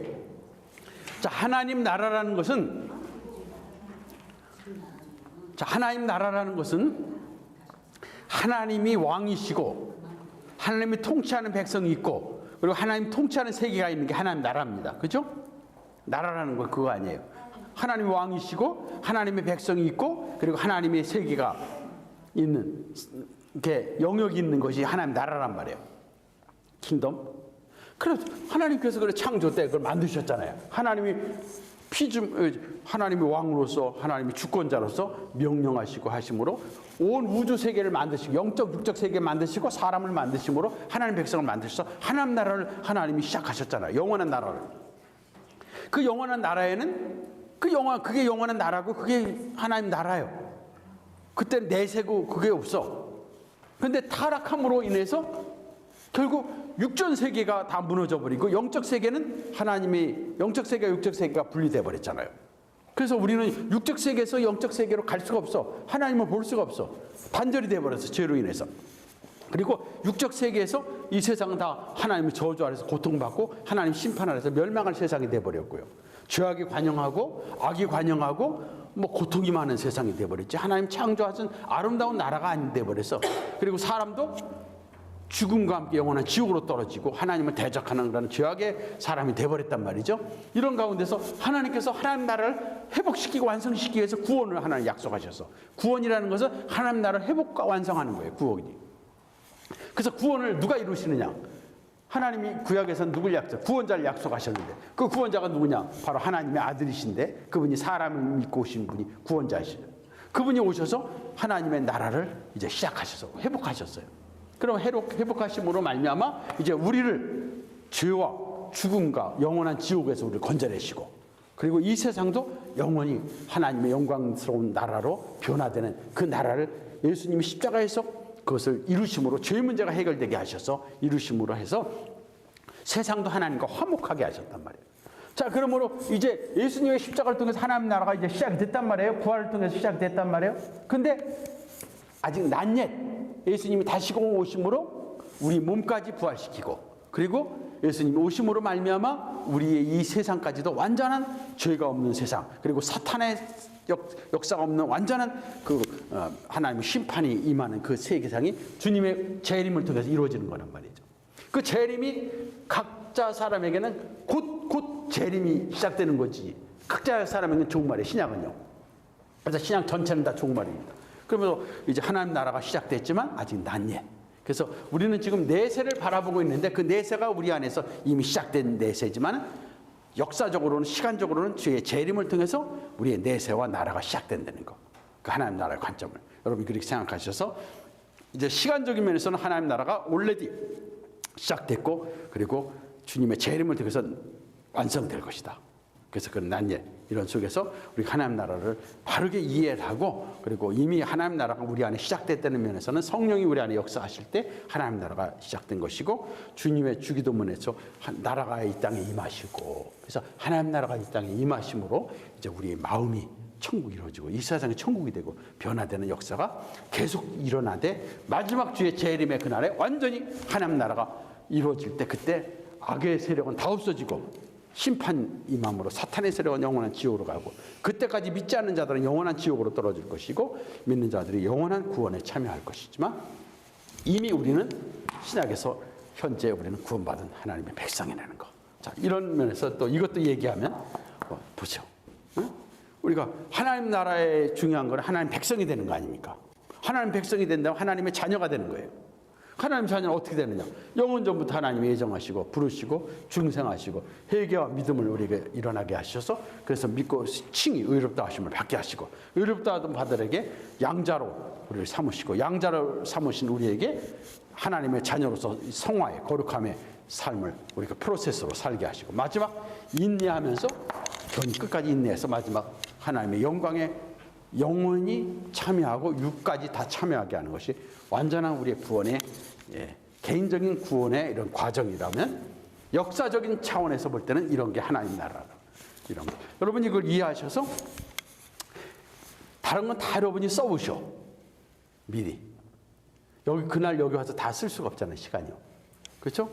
자, 하나님 나라라는 것은 하나님이 왕이시고 하나님이 통치하는 백성이 있고 그리고 하나님 통치하는 세계가 있는 게 하나님 나라입니다. 그죠? 나라라는 거 그거 아니에요. 하나님이 왕이시고 하나님의 백성이 있고 그리고 하나님의 세계가 있는 이렇게 영역이 있는 것이 하나님 나라란 말이에요. 킹덤. 그래서 하나님께서 그걸 창조 때 그걸 만드셨잖아요. 하나님이 하나님이 왕으로서 하나님이 주권자로서 명령하시고 하심으로 온 우주 세계를 만드시고 영적 육적 세계를 만드시고 사람을 만드심으로 하나님 백성을 만드셔서 하나님 나라를 하나님이 시작하셨잖아요. 영원한 나라를. 그 영원한 나라에는 그게 영원한 나라고 그게 하나님 나라예요. 그때 내세고 그게 없어. 근데 타락함으로 인해서 결국 육전 세계가 다 무너져 버리고 영적 세계는 하나님이 영적 세계와 육적 세계가 분리돼 버렸잖아요. 그래서 우리는 육적 세계에서 영적 세계로 갈 수가 없어. 하나님을 볼 수가 없어. 단절이 돼 버렸어. 죄로 인해서. 그리고 육적 세계에서 이 세상은 다 하나님의 저주 아래서 고통받고 하나님 심판 아래서 멸망할 세상이 돼 버렸고요. 죄악이 관영하고 악이 관영하고 뭐 고통이 많은 세상이 돼 버렸지. 하나님 창조하신 아름다운 나라가 안 돼 버렸어. 그리고 사람도 죽음과 함께 영원한 지옥으로 떨어지고 하나님을 대적하는 그런 죄악의 사람이 돼버렸단 말이죠. 이런 가운데서 하나님께서 하나님 나라를 회복시키고 완성시키기 위해서 구원을 하나님 약속하셔서 구원이라는 것은 하나님 나라를 회복과 완성하는 거예요. 구원이. 그래서 구원을 누가 이루시느냐? 하나님이 구약에서는 누굴 구원자를 약속하셨는데 그 구원자가 누구냐? 바로 하나님의 아들이신데 그분이 사람을 믿고 오신 분이 구원자이시죠. 그분이 오셔서 하나님의 나라를 이제 시작하셔서 회복하셨어요. 그럼 회복하심으로 말미암아 이제 우리를 죄와 죽음과 영원한 지옥에서 우리를 건져내시고 그리고 이 세상도 영원히 하나님의 영광스러운 나라로 변화되는 그 나라를 예수님이 십자가에서 그것을 이루심으로 죄 문제가 해결되게 하셔서 이루심으로 해서 세상도 하나님과 화목하게 하셨단 말이에요. 자, 그러므로 이제 예수님의 십자가를 통해서 하나님 나라가 이제 시작이 됐단 말이에요. 부활을 통해서 시작이 됐단 말이에요. 근데 아직 난옛 예수님이 다시금 오심으로 우리 몸까지 부활시키고 그리고 예수님이 오심으로 말미암아 우리의 이 세상까지도 완전한 죄가 없는 세상 그리고 사탄의 역사가 없는 완전한 그 하나님의 심판이 임하는 그 세계상이 주님의 재림을 통해서 이루어지는 거란 말이죠. 그 재림이 각자 사람에게는 곧 재림이 시작되는 거지. 각자 사람에게는 종말이에요. 신약은요. 그래서 신약 전체는 다 종말입니다. 그러면서 이제 하나님 나라가 시작됐지만 아직 난예. 그래서 우리는 지금 내세를 바라보고 있는데 그 내세가 우리 안에서 이미 시작된 내세지만 역사적으로는 시간적으로는 주의 재림을 통해서 우리의 내세와 나라가 시작된다는 거. 그 하나님 나라의 관점을 여러분이 그렇게 생각하셔서 이제 시간적인 면에서는 하나님 나라가 올레디 시작됐고 그리고 주님의 재림을 통해서 완성될 것이다. 그래서 그런 난예 이런 속에서 우리 하나님 나라를 바르게 이해를 하고 그리고 이미 하나님 나라가 우리 안에 시작됐다는 면에서는 성령이 우리 안에 역사하실 때 하나님 나라가 시작된 것이고 주님의 주기도문에서 나라가 이 땅에 임하시고 그래서 하나님 나라가 이 땅에 임하심으로 이제 우리의 마음이 천국이 이루어지고 이 세상이 천국이 되고 변화되는 역사가 계속 일어나되 마지막 주의 재림의 그날에 완전히 하나님 나라가 이루어질 때 그때 악의 세력은 다 없어지고 심판 임함으로 사탄의 세력은 영원한 지옥으로 가고 그때까지 믿지 않는 자들은 영원한 지옥으로 떨어질 것이고 믿는 자들이 영원한 구원에 참여할 것이지만 이미 우리는 신약에서 현재 우리는 구원받은 하나님의 백성이라는 거. 자, 이런 면에서 또 이것도 얘기하면 보죠. 응? 우리가 하나님 나라의 중요한 건 하나님 백성이 되는 거 아닙니까? 하나님 백성이 된다면 하나님의 자녀가 되는 거예요. 하나님 자녀는 어떻게 되느냐? 영원 전부터 하나님이 예정하시고 부르시고 중생하시고 회개와 믿음을 우리에게 일어나게 하셔서 그래서 믿고 칭히 의롭다 하심을 받게 하시고 의롭다 하던 바들에게 양자로 우리를 삼으시고 양자로 삼으신 우리에게 하나님의 자녀로서 성화에 거룩함에 삶을 우리가 프로세스로 살게 하시고, 마지막 인내하면서 끝까지 인내해서 마지막 하나님의 영광에 영원히 참여하고 육까지 다 참여하게 하는 것이 완전한 우리의 구원의 개인적인 구원의 이런 과정이라면, 역사적인 차원에서 볼 때는 이런 게 하나님 나라다. 이런 거. 여러분이 이걸 이해하셔서 다른 건 다 여러분이 써보셔. 미리. 그날 여기 와서 다 쓸 수가 없잖아요. 시간이요. 그렇죠?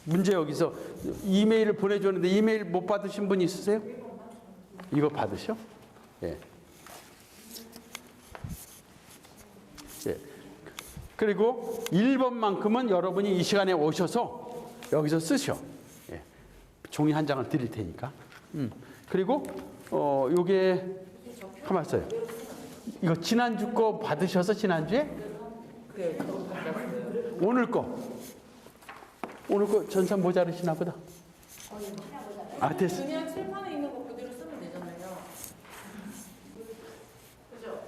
문제 여기서 이메일을 보내줬는데 이메일 못 받으신 분 있으세요? 이거 받으셔? 예. 예. 그리고 1번만큼은 여러분이 이 시간에 오셔서 여기서 쓰셔. 예. 종이 한 장을 드릴 테니까. 그리고 요게 가만 있어요. 이거 지난주 거 받으셔서 지난주에? 오늘 거 전산 모자르시나 보다. 아, 됐어. 그냥 칠판에 있는 거 그대로 쓰면 되잖아요. 그죠?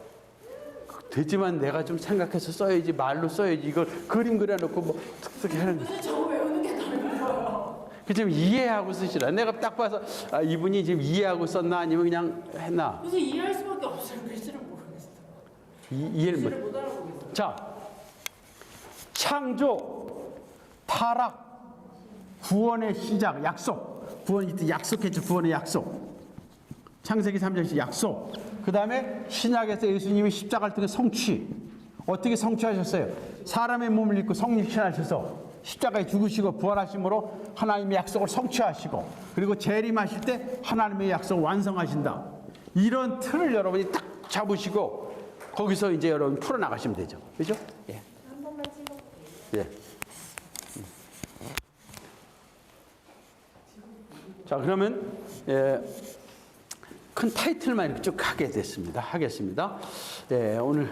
되지만 내가 좀 생각해서 써야지, 말로 써야지. 이걸 그림 그려놓고 뭐 툭툭 하는. 근데 저 외우는 게 다르고요. 그 좀 이해하고 쓰시라. 내가 딱 봐서 이분이 지금 이해하고 썼나 아니면 그냥 했나. 그래서 이해할 수밖에 없어요. 글씨를 모르겠어요. 이해를 글씨를 못 알아보겠어요. 자, 창조, 타락, 구원의 시작, 약속. 구원이 약속했죠. 구원의 약속. 창세기 3장 약속. 그 다음에 신약에서 예수님이 십자가를 통해 성취. 어떻게 성취하셨어요? 사람의 몸을 입고 성육신하셔서 십자가에 죽으시고 부활하심으로 하나님의 약속을 성취하시고, 그리고 재림하실 때 하나님의 약속을 완성하신다. 이런 틀을 여러분이 딱 잡으시고 거기서 이제 여러분 풀어나가시면 되죠. 그죠? 예. 한 번만 찍어볼게요. 예. 자, 그러면 큰 타이틀만 이렇게 쭉 하겠습니다. 예, 오늘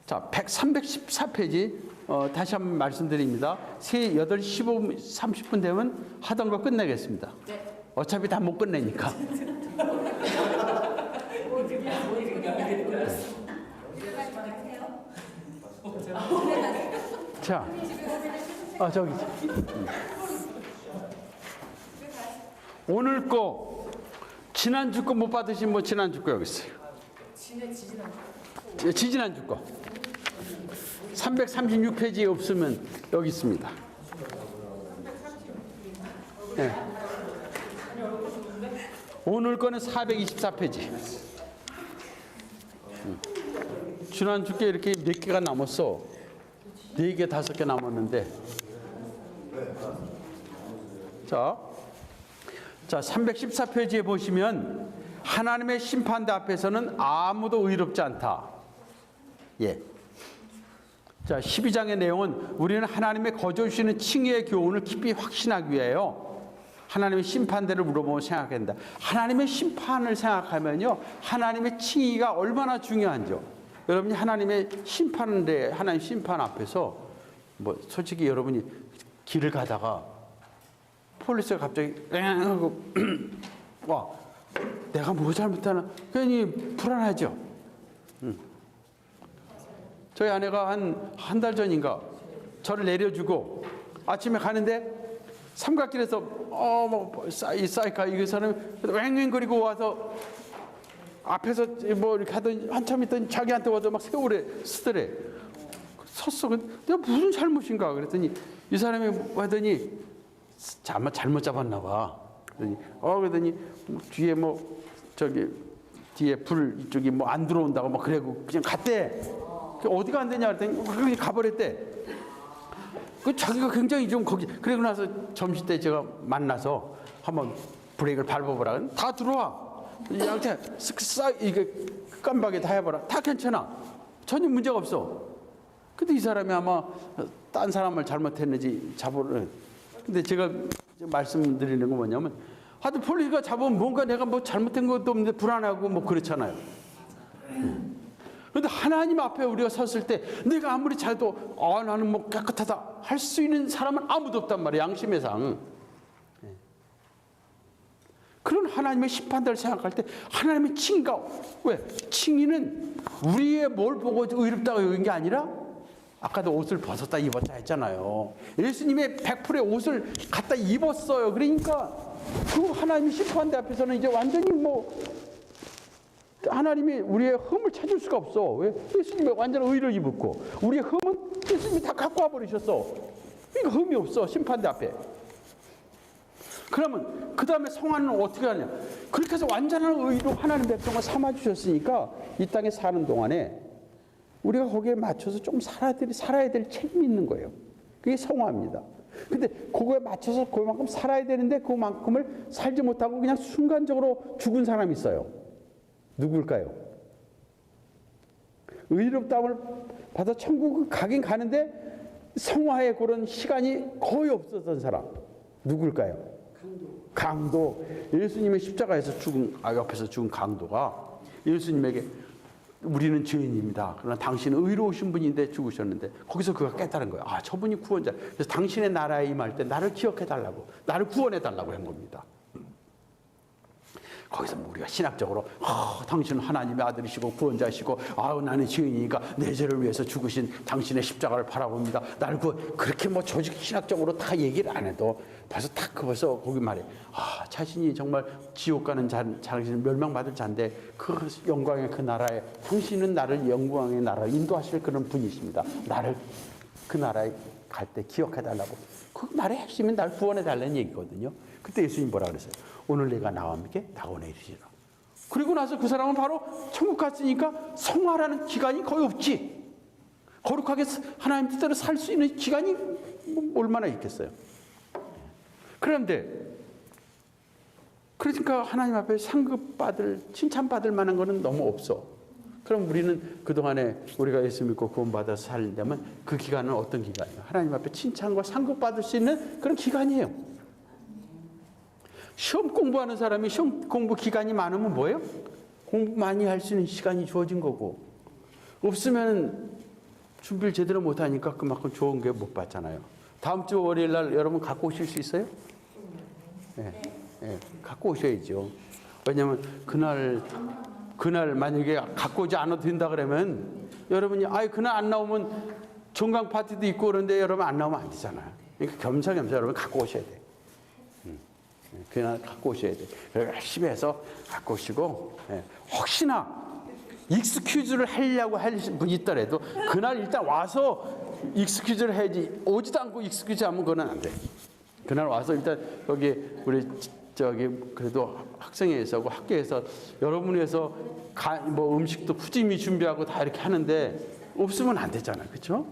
자, 314페이지 다시 한번 말씀드립니다. 8시 15분, 30분 되면 하던 거 끝내겠습니다. 네. 어차피 다 못 끝내니까. 자, 저기. 오늘 거, 지난주 거 못 받으신 분 지난주 거 여기 있어요. 지지난주 거. 336페이지에 없으면 여기 있습니다. 네. 오늘 거는 424페이지. 지난주 게 이렇게 몇 개가 남았어. 4개, 5개 남았는데. 자, 314페이지에 보시면 하나님의 심판대 앞에서는 아무도 의롭지 않다. 예. 자, 12장의 내용은 우리는 하나님의 거저주시는 칭의의 교훈을 깊이 확신하기 위하여 하나님의 심판대를 물어보면 생각해야 된다. 하나님의 심판을 생각하면요, 하나님의 칭의가 얼마나 중요한지요. 여러분이 하나님의 심판대, 하나님 심판 앞에서 뭐 솔직히 여러분이 길을 가다가 폴리스가 갑자기 하고 와, 내가 뭐 잘못하나 괜히 불안하죠. 저희 아내가 한 달 전인가 저를 내려주고 아침에 가는데 삼각길에서 이 사이카 이 사람이 왱왱거리고 와서 앞에서 뭐 이렇게 하더니 한참 있더니 자기한테 와서 막 세월에 쓰더래. 섰어. 내가 무슨 잘못인가 그랬더니 이 사람이 하더니 잘못 잡았나 봐. 그랬더니 뒤에 뭐 저기 뒤에 불 이쪽이 뭐 안 들어온다고 막 그래고 그냥 갔대. 어디 간대냐 그랬더니 그냥 가버렸대. 그 자기가 굉장히 좀 거기 그리고 나서 점심 때 제가 만나서 한번 브레이크를 밟아보라. 다 들어와. 양태 이게 깜박이 다 해봐라. 다 괜찮아. 전혀 문제가 없어. 근데 이 사람이 아마 딴 사람을 잘못했는지 잡으는. 근데 제가 말씀드리는 건 뭐냐면 하여튼 폴리스가 잡으면 뭔가 내가 뭐 잘못된 것도 없는데 불안하고 뭐 그렇잖아요. 그런데 하나님 앞에 우리가 섰을 때 내가 아무리 잘해도 나는 뭐 깨끗하다 할 수 있는 사람은 아무도 없단 말이에요. 양심의 상. 그런 하나님의 심판대를 생각할 때 하나님의 칭의가 왜? 칭의는 우리의 뭘 보고 의롭다고 여긴 게 아니라 아까도 옷을 벗었다 입었다 했잖아요. 예수님의 100%의 옷을 갖다 입었어요. 그러니까 그 하나님 심판대 앞에서는 이제 완전히 뭐 하나님이 우리의 흠을 찾을 수가 없어. 왜? 예수님이 완전 의를 입었고 우리의 흠은 예수님이 다 갖고 와버리셨어. 그러니까 흠이 없어 심판대 앞에. 그러면 그 다음에 성화는 어떻게 하냐? 그렇게 해서 완전한 의로 하나님 백성을 삼아주셨으니까 이 땅에 사는 동안에 우리가 거기에 맞춰서 좀 살아야 될 책임이 있는 거예요. 그게 성화입니다. 근데 그거에 맞춰서 그만큼 살아야 되는데 그만큼을 살지 못하고 그냥 순간적으로 죽은 사람이 있어요. 누굴까요? 의롭다함을 받아 천국을 가긴 가는데 성화의 그런 시간이 거의 없었던 사람. 누굴까요? 강도. 예수님의 십자가에서 옆에서 죽은 강도가 예수님에게 우리는 죄인입니다. 그러나 당신은 의로우신 분인데 죽으셨는데 거기서 그가 깨달은 거예요. 아, 저분이 구원자. 그래서 당신의 나라에 임할 때 나를 기억해달라고, 나를 구원해달라고 한 겁니다. 거기서 우리가 신학적으로 당신은 하나님의 아들이시고 구원자시고 나는 죄인이니까 내 죄를 위해서 죽으신 당신의 십자가를 바라봅니다. 나를 그렇게 뭐 조직 신학적으로 다 얘기를 안 해도 벌써 거기 말해 자신이 정말 지옥 가는 자신은 멸망받을 자인데 그 영광의 그 나라에 당신은 나를 영광의 나라로 인도하실 그런 분이십니다. 나를 그 나라에 갈 때 기억해달라고. 그 말의 핵심은 날 구원해달라는 얘기거든요. 그때 예수님 뭐라 그랬어요? 오늘 내가 나와 함께 다원에 이르시라. 그리고 나서 그 사람은 바로 천국 갔으니까 성화라는 기간이 거의 없지. 거룩하게 하나님 뜻대로 살 수 있는 기간이 얼마나 있겠어요. 그런데 그러니까 하나님 앞에 상급받을 칭찬받을 만한 거는 너무 없어. 그럼 우리는 그동안에 우리가 예수 믿고 구원받아서 살려면 그 기간은 어떤 기간이에요? 하나님 앞에 칭찬과 상급받을 수 있는 그런 기간이에요. 시험 공부하는 사람이 시험 공부 기간이 많으면 뭐예요? 공부 많이 할 수 있는 시간이 주어진 거고, 없으면 준비를 제대로 못하니까 그만큼 좋은 게 못 받잖아요. 다음 주 월요일 날 여러분 갖고 오실 수 있어요? 네, 갖고 오셔야죠. 왜냐하면 그날 만약에 갖고 오지 않아도 된다 그러면 여러분이 그날 안 나오면 종강 파티도 있고 그런데 여러분 안 나오면 안 되잖아요. 그러니까 겸사겸사 여러분 갖고 오셔야 돼. 그날 갖고 오셔야 돼. 열심히 해서 갖고 오시고, 혹시나 익스큐즈를 하려고 하신 분이 있더라도 그날 일단 와서 익스큐즈를 해야지. 오지도 않고 익스큐즈 하면 그건 안 돼. 그날 와서 일단 여기 우리 그래도 학생회에서고 학교에서 여러분 위해서 뭐 음식도 푸짐히 준비하고 다 이렇게 하는데 없으면 안 되잖아요. 그렇죠?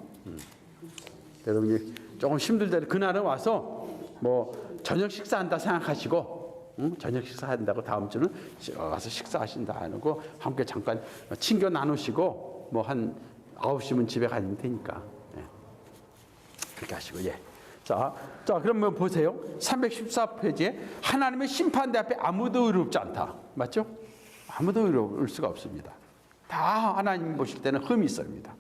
여러분이 조금 힘들더라도 그날은 와서 뭐 저녁 식사한다 생각하시고, 저녁 식사한다고 다음 주는 와서 식사하신다 하고 함께 잠깐 친교 나누시고 뭐 한 9시면 집에 가면 되니까 그렇게 하시고. 자 그러면 보세요. 314페이지에 하나님의 심판대 앞에 아무도 의롭지 않다. 맞죠? 아무도 의로울 수가 없습니다. 다 하나님 보실 때는 흠이 있습니다.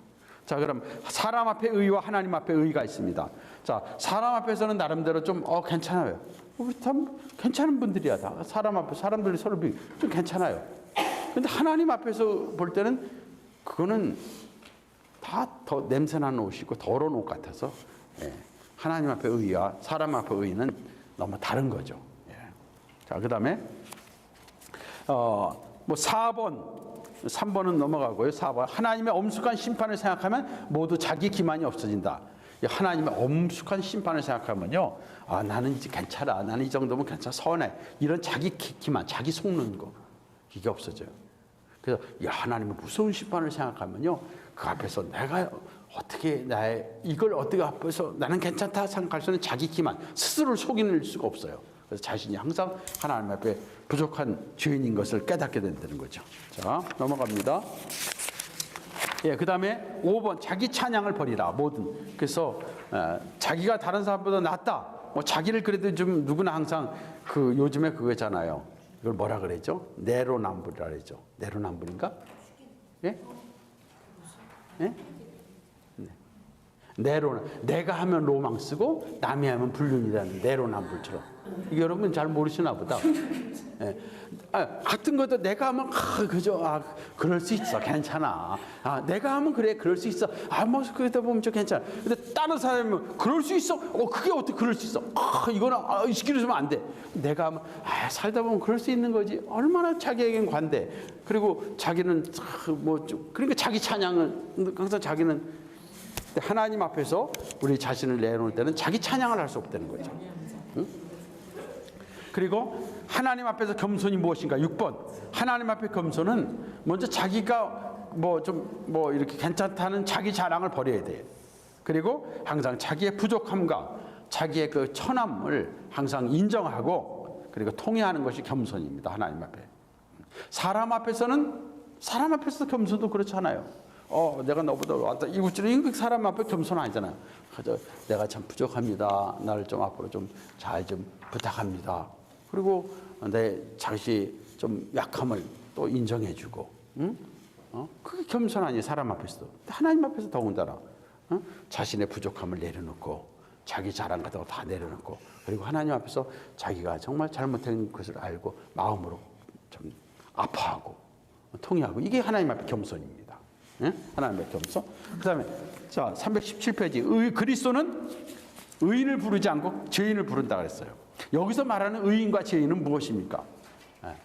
자, 그럼 사람 앞에 의와 하나님 앞에 의가 있습니다. 자, 사람 앞에서는 나름대로 좀 괜찮아요. 우리 참 괜찮은 분들이야. 다 사람 앞에 사람들이 서로 좀 괜찮아요. 근데 하나님 앞에서 볼 때는 그거는 다 더 냄새나는 옷이고 더러운 옷 같아서 하나님 앞에 의와 사람 앞에 의는 너무 다른 거죠. 자, 그다음에 뭐 3번은 넘어가고요. 4번 하나님의 엄숙한 심판을 생각하면 모두 자기 기만이 없어진다. 하나님의 엄숙한 심판을 생각하면요, 나는 이제 괜찮아, 나는 이 정도면 괜찮아, 선해, 이런 자기 기만, 자기 속는 거 이게 없어져요. 그래서 하나님의 무서운 심판을 생각하면요, 그 앞에서 내가 어떻게 이걸 어떻게 앞에서 나는 괜찮다 생각할 수 있는 자기 기만, 스스로를 속이는 수가 없어요. 그래서 자신이 항상 하나님 앞에 부족한 죄인인 것을 깨닫게 된다는 거죠. 자, 넘어갑니다. 그 다음에 5번 자기 찬양을 버리라 뭐든. 그래서 자기가 다른 사람보다 낫다. 뭐 자기를 그래도 좀 누구나 항상 그 요즘에 그거잖아요. 이걸 뭐라 그랬죠? 내로남불이라 그랬죠. 내로남불인가? 예? 예? 내로남. 내가 하면 로망스고 남이 하면 불륜이라는 내로남불처럼. 이게 여러분 잘 모르시나 보다. 예. 같은 것도 내가 하면 그저 그럴 수 있어 괜찮아. 내가 하면 그래 그럴 수 있어. 뭐 그러다 보면 좀 괜찮아. 근데 다른 사람은 그럴 수 있어. 그게 어떻게 그럴 수 있어? 이거는 시키려면 안 돼. 내가 하면 살다 보면 그럴 수 있는 거지. 얼마나 자기에겐 관대. 그리고 자기는 그러니까 자기 찬양은 항상 자기는 하나님 앞에서 우리 자신을 내놓을 때는 자기 찬양을 할 수 없다는 거죠. 응? 그리고 하나님 앞에서 겸손이 무엇인가? 6번. 하나님 앞에 겸손은 먼저 자기가 이렇게 괜찮다는 자기 자랑을 버려야 돼요. 그리고 항상 자기의 부족함과 자기의 그 천함을 항상 인정하고 그리고 통회하는 것이 겸손입니다. 하나님 앞에. 사람 앞에서도 겸손도 그렇잖아요. 내가 너보다 왔다. 이거 사람 앞에 겸손 아니잖아요. 내가 참 부족합니다. 나를 좀 앞으로 좀 잘 좀 부탁합니다. 그리고 내 자기 좀 약함을 또 인정해주고, 응? 그게 겸손 아니에요. 사람 앞에서도. 하나님 앞에서 더군다나 자신의 부족함을 내려놓고 자기 자랑 같은 거 다 내려놓고 그리고 하나님 앞에서 자기가 정말 잘못된 것을 알고 마음으로 좀 아파하고 통회하고 이게 하나님 앞에 겸손입니다. 예? 하나님의 겸손. 그다음에 자 317페이지 그리스도는 의인을 부르지 않고 죄인을 부른다 그랬어요. 여기서 말하는 의인과 죄인은 무엇입니까? 예.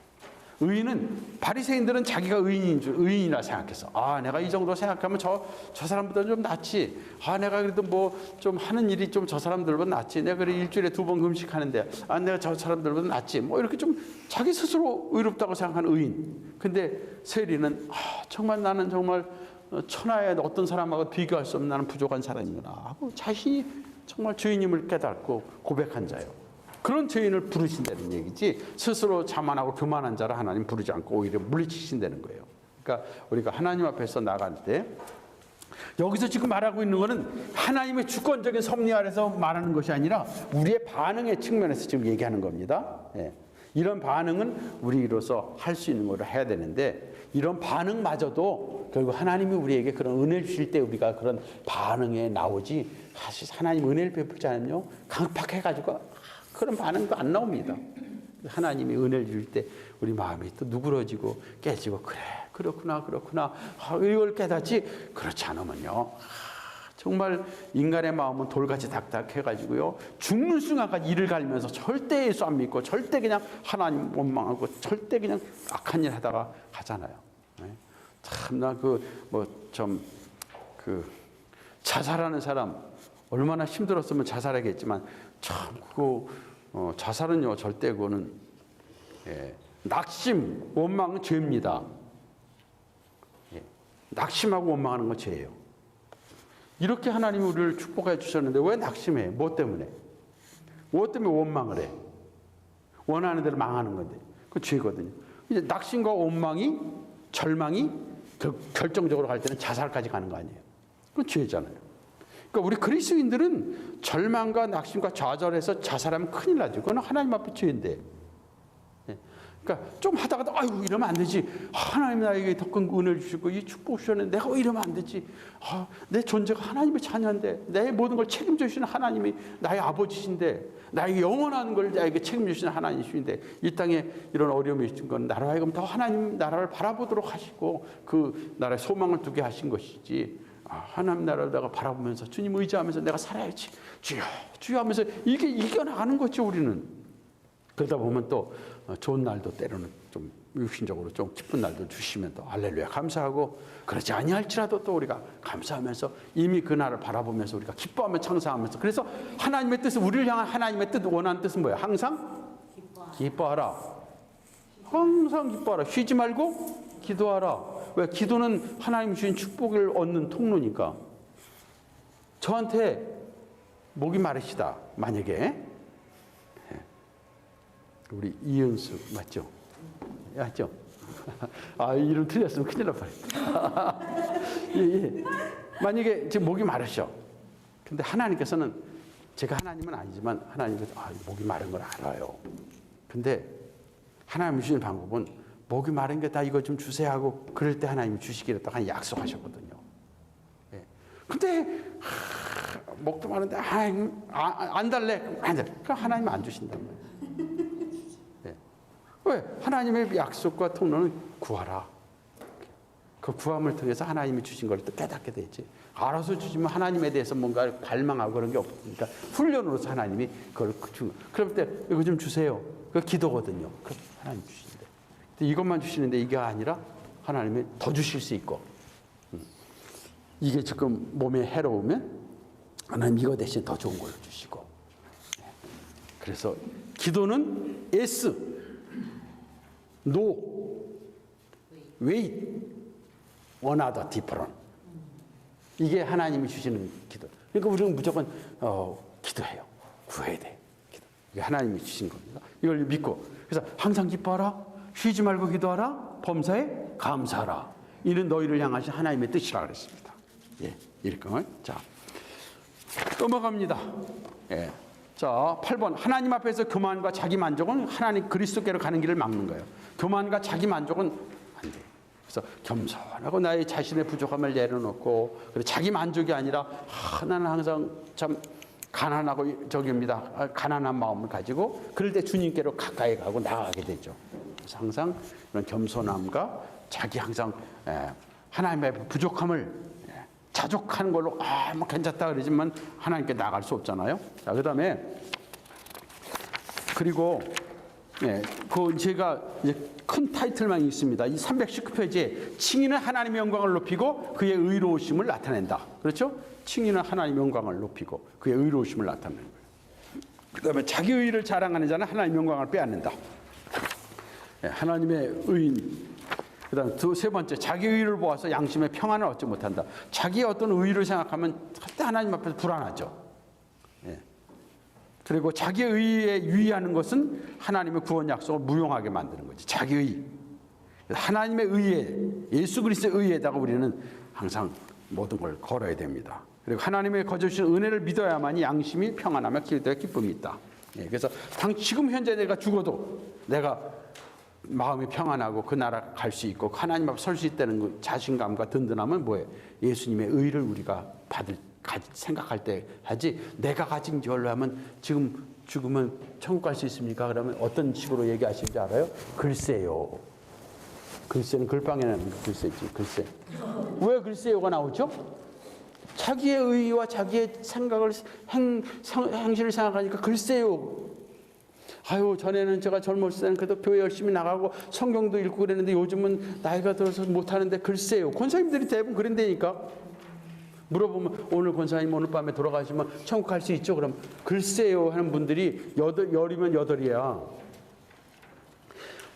의인은 바리새인들은 자기가 의인인 줄 의인이라 생각해서 내가 이 정도 생각하면 저 사람보다 좀 낫지. 내가 그래도 뭐 좀 하는 일이 좀 저 사람들보다 낫지. 내가 그래 일주일에 2번 금식하는데 내가 저 사람들보다 낫지. 뭐 이렇게 좀 자기 스스로 의롭다고 생각하는 의인. 근데 세리는 정말 나는 정말 천하의 어떤 사람하고 비교할 수 없는 나는 부족한 사람이구나 하고 자신이 정말 죄인임을 깨닫고 고백한 자예요. 그런 죄인을 부르신다는 얘기지 스스로 자만하고 교만한 자를 하나님 부르지 않고 오히려 물리치신다는 거예요. 그러니까 우리가 하나님 앞에서 나갈 때 여기서 지금 말하고 있는 것은 하나님의 주권적인 섭리 아래서 말하는 것이 아니라 우리의 반응의 측면에서 지금 얘기하는 겁니다. 예. 이런 반응은 우리로서 할 수 있는 걸 해야 되는데 이런 반응마저도 결국 하나님이 우리에게 그런 은혜를 주실 때 우리가 그런 반응에 나오지 사실 하나님 은혜를 베풀지 않으면요 강팍해가지고 그런 반응도 안 나옵니다. 하나님이 은혜를 줄 때 우리 마음이 또 누그러지고 깨지고 그래 그렇구나 이걸 깨닫지 그렇지 않으면요 정말 인간의 마음은 돌같이 닥닥해가지고요 죽는 순간까지 이를 갈면서 절대 예수 안 믿고 절대 그냥 하나님 원망하고 절대 그냥 악한 일 하다가 가잖아요. 참나 자살하는 사람 얼마나 힘들었으면 자살하겠지만 참 자살은요 절대 그거는 낙심 원망은 죄입니다. 낙심하고 원망하는 건 죄예요. 이렇게 하나님이 우리를 축복해 주셨는데 왜 낙심해? 뭐 때문에? 뭐 때문에 원망을 해? 원하는 대로 망하는 건데 그 죄거든요. 이제 낙심과 원망이 절망이 결정적으로 갈 때는 자살까지 가는 거 아니에요? 그건 죄잖아요. 그러니까 우리 그리스도인들은 절망과 낙심과 좌절해서 자살하면 큰일 나죠. 그건 하나님 앞에 죄인데. 그러니까 좀 하다가도 이러면 안 되지. 하나님 나에게 더 큰 은혜를 주시고 이 축복 주셨는데 내가 이러면 안 되지. 내 존재가 하나님의 자녀인데 내 모든 걸 책임져 주시는 하나님이 나의 아버지신데 나에게 영원한 걸 나에게 책임져 주시는 하나님이신데 이 땅에 이런 어려움이 있는 건 나로 하여금 더 하나님 나라를 바라보도록 하시고 그 나라에 소망을 두게 하신 것이지. 하나님 나라를 내가 바라보면서 주님 의지하면서 내가 살아야지. 주여 하면서 이게 이겨나가는 거죠 우리는. 그러다 보면 또 좋은 날도 때로는 좀 육신적으로 좀 기쁜 날도 주시면 또 할렐루야 감사하고 그렇지 아니할지라도 또 우리가 감사하면서 이미 그 날을 바라보면서 우리가 기뻐하며 창사하면서 그래서 하나님의 뜻은 우리를 향한 하나님의 뜻 원하는 뜻은 뭐예요? 항상 기뻐하라. 항상 기뻐하라. 쉬지 말고 기도하라. 왜? 기도는 하나님 주신 축복을 얻는 통로니까. 저한테 목이 마르시다 만약에 우리 이은수 맞죠? 이름 틀렸으면 큰일 날 뻔했다. 예. 만약에 지금 목이 마르셔. 근데 하나님께서는 제가 하나님은 아니지만 하나님께서 목이 마른 걸 알아요. 근데 하나님 주시는 방법은 목이 마른 게 다 이거 좀 주세요 하고 그럴 때 하나님이 주시기로 딱 약속하셨거든요. 예. 근데 목도 마른데 안 달래. 안 돼. 그럼 하나님 안 주신단 말이에요. 네. 왜? 하나님의 약속과 통로는 구하라. 그 구함을 통해서 하나님이 주신 걸 또 깨닫게 되지. 알아서 주시면 하나님에 대해서 뭔가 갈망하고 그런 게 없으니까 훈련으로서 하나님이 그걸 주. 그럴 때 이거 좀 주세요. 그 기도거든요. 그럼 하나님 주시는데 이것만 주시는데 이게 아니라 하나님이 더 주실 수 있고 이게 지금 몸에 해로우면 하나님 이거 대신 더 좋은 걸 주시고. 그래서 기도는 S, No, Wait, Another Different. 이게 하나님이 주시는 기도. 그러니까 우리는 무조건 기도해요. 구해야 돼. 기도. 이게 하나님이 주신 겁니다. 이걸 믿고. 그래서 항상 기뻐하라. 쉬지 말고 기도하라. 범사에 감사하라. 이는 너희를 향하신 하나님의 뜻이라 그랬습니다. 예, 이렇게. 자, 넘어갑니다. 예. 자, 8번. 하나님 앞에서 교만과 자기 만족은 하나님 그리스도께로 가는 길을 막는 거예요. 교만과 자기 만족은 안 돼요. 그래서 겸손하고 나의 자신의 부족함을 내려놓고 그리고 자기 만족이 아니라 나는 항상 참 가난하고 저기입니다. 가난한 마음을 가지고 그럴 때 주님께로 가까이 가고 나아가게 되죠. 그래서 항상 이런 겸손함과 자기 항상 하나님의 부족함을 자족하는 걸로 뭐 괜찮다 그러지만 하나님께 나갈 수 없잖아요. 자, 그다음에 그리고 그 제가 이제 큰 타이틀만 있습니다. 이 319페이지에 칭의는 하나님의 영광을 높이고 그의 의로우심을 나타낸다. 그렇죠? 칭의는 하나님의 영광을 높이고 그의 의로우심을 나타내는 거예요. 그다음에 자기 의를 자랑하는 자는 하나님의 영광을 빼앗는다. 하나님의 의인. 그다음 세 번째, 자기 의를 보아서 양심의 평안을 얻지 못한다. 자기의 어떤 의를 생각하면 절대 하나님 앞에서 불안하죠. 그리고 자기 의에 유의하는 것은 하나님의 구원 약속을 무용하게 만드는 거지. 자기 의. 하나님의 의에, 예수 그리스도의 의에다가 우리는 항상 모든 걸 걸어야 됩니다. 그리고 하나님의 거저주신 은혜를 믿어야만이 양심이 평안하며 기도에 기쁨이 있다. 그래서 지금 현재 내가 죽어도 내가 마음이 평안하고 그 나라 갈 수 있고 하나님 앞에 설 수 있다는 그 자신감과 든든함은 뭐예요? 예수님의 의를 우리가 생각할 때 하지. 내가 가진 걸로 하면 지금 죽으면 천국 갈 수 있습니까? 그러면 어떤 식으로 얘기하시는지 알아요? 글쎄요. 글쎄는 글방에 나는 글쎄지. 글쎄. 왜 글쎄요가 나오죠? 자기의 의와 자기의 생각을 행실을 생각하니까 글쎄요. 아유, 전에는 제가 젊었을 때는 그래도 교회 열심히 나가고 성경도 읽고 그랬는데 요즘은 나이가 들어서 못하는데 글쎄요. 권사님들이 대부분 그런다니까. 물어보면 오늘 권사님 오늘 밤에 돌아가시면 천국 갈 수 있죠? 그럼 글쎄요 하는 분들이 열이면 여덟이야.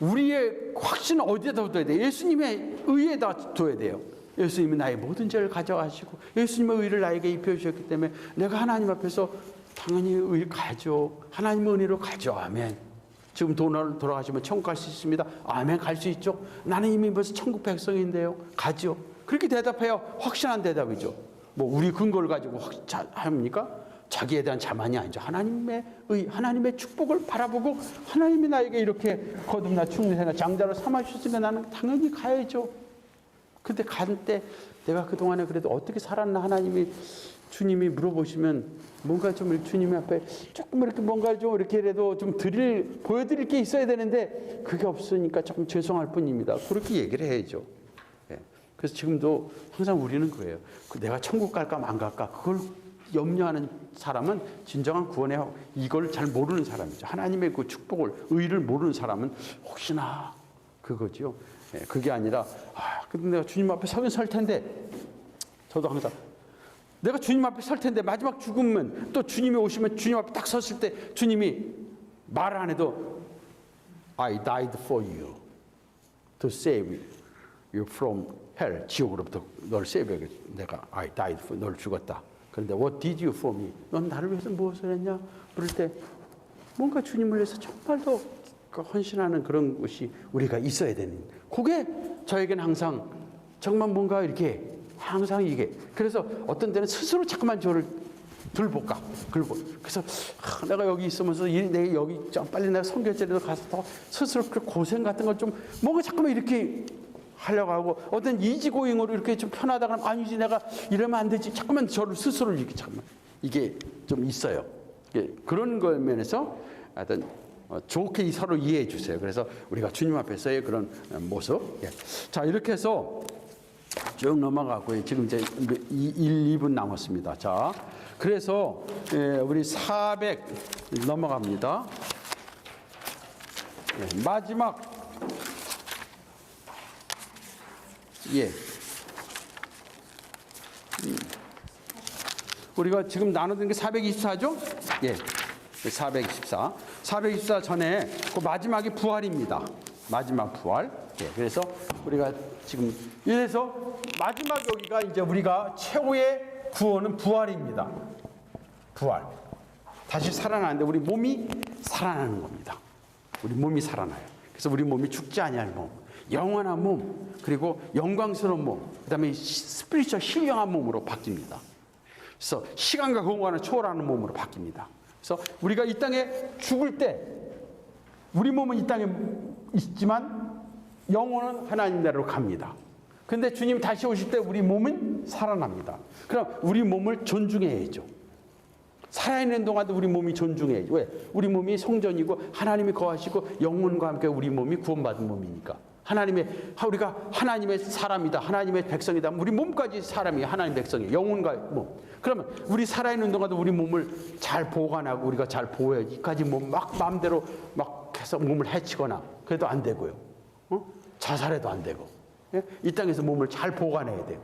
우리의 확신은 어디에다 둬야 돼요? 예수님의 의에다 둬야 돼요. 예수님이 나의 모든 죄를 가져가시고 예수님의 의를 나에게 입혀주셨기 때문에 내가 하나님 앞에서 당연히 의 가죠. 하나님의 은혜로 가죠. 아멘. 지금 돌아가시면 천국 갈 수 있습니다. 아멘. 갈 수 있죠. 나는 이미 벌써 천국 백성인데요. 가죠. 그렇게 대답해야 확신한 대답이죠. 뭐 우리 근거를 가지고 합니까? 자기에 대한 자만이 아니죠. 하나님의 의, 하나님의 축복을 바라보고 하나님이 나에게 이렇게 거듭나 충분히 장자로 삼아주셨으면 나는 당연히 가야죠. 근데 갈 때 내가 그동안에 그래도 어떻게 살았나 주님이 물어보시면 뭔가 좀 주님 앞에 조금 이렇게 뭔가 좀 이렇게라도 좀 보여드릴 게 있어야 되는데 그게 없으니까 조금 죄송할 뿐입니다. 그렇게 얘기를 해야죠. 그래서 지금도 항상 우리는 그래요. 내가 천국 갈까 안 갈까 그걸 염려하는 사람은 진정한 구원의 이걸 잘 모르는 사람이죠. 하나님의 그 축복을 의를 모르는 사람은 혹시나 그거죠. 그게 아니라 근데 내가 주님 앞에 서긴 설 텐데 저도 항상 내가 주님 앞에 설 텐데 마지막 죽으면 또 주님이 오시면 주님 앞에 딱 섰을 때 주님이 말 안 해도 I died for you to save you from hell. 지옥으로부터 널 세배하게 내가 I died for 널 죽었다. 그런데 what did you for me? 넌 나를 위해서 무엇을 했냐? 그럴 때 뭔가 주님을 위해서 정말 더 헌신하는 그런 것이 우리가 있어야 되는. 그게 저에게는 항상 정말 뭔가 이렇게 항상 이게 그래서 어떤 때는 스스로 자꾸만 저를 들볼까 그래서 내가 여기 있으면서 내가 여기 빨리 내가 선교제로 가서 더 스스로 그 고생 같은 걸 좀 뭔가 자꾸만 이렇게 하려고 하고 어떤 이지고잉으로 이렇게 좀 편하다 그러면 아니지 내가 이러면 안 되지 자꾸만 저를 스스로 이렇게 자꾸만 이게 좀 있어요. 그런 걸 면에서 하여튼 좋게 서로 이해해 주세요. 그래서 우리가 주님 앞에서의 그런 모습. 자, 이렇게 해서 쭉 넘어가고 지금 이제 2분 남았습니다. 자, 그래서 우리 400 넘어갑니다. 마지막 우리가 지금 나누던 게 424죠? 424. 424 전에 그 마지막이 부활입니다. 마지막 부활. 그래서 우리가 지금 이래서 마지막 여기가 이제 우리가 최후의 구원은 부활입니다. 부활. 다시 살아나는데 우리 몸이 살아나는 겁니다. 우리 몸이 살아나요. 그래서 우리 몸이 죽지 아니할 몸, 영원한 몸, 그리고 영광스러운 몸, 그다음에 스피리추얼 신령한 몸으로 바뀝니다. 그래서 시간과 공간을 초월하는 몸으로 바뀝니다. 그래서 우리가 이 땅에 죽을 때 우리 몸은 이 땅에 있지만 영혼은 하나님 나라로 갑니다. 그런데 주님 다시 오실 때 우리 몸은 살아납니다. 그럼 우리 몸을 존중해야죠. 살아있는 동안도 우리 몸이 존중해야죠. 왜? 우리 몸이 성전이고 하나님이 거하시고 영혼과 함께 우리 몸이 구원받은 몸이니까. 우리가 하나님의 사람이다, 하나님의 백성이다. 우리 몸까지 사람이 하나님 백성이에요. 영혼과 몸. 그러면 우리 살아있는 동안도 우리 몸을 잘 보관하고 우리가 잘 보호해야지. 이까지 몸 막 마음대로 막 해서 몸을 해치거나 그래도 안 되고요. 자살해도 안 되고. 이 땅에서 몸을 잘 보관해야 돼요.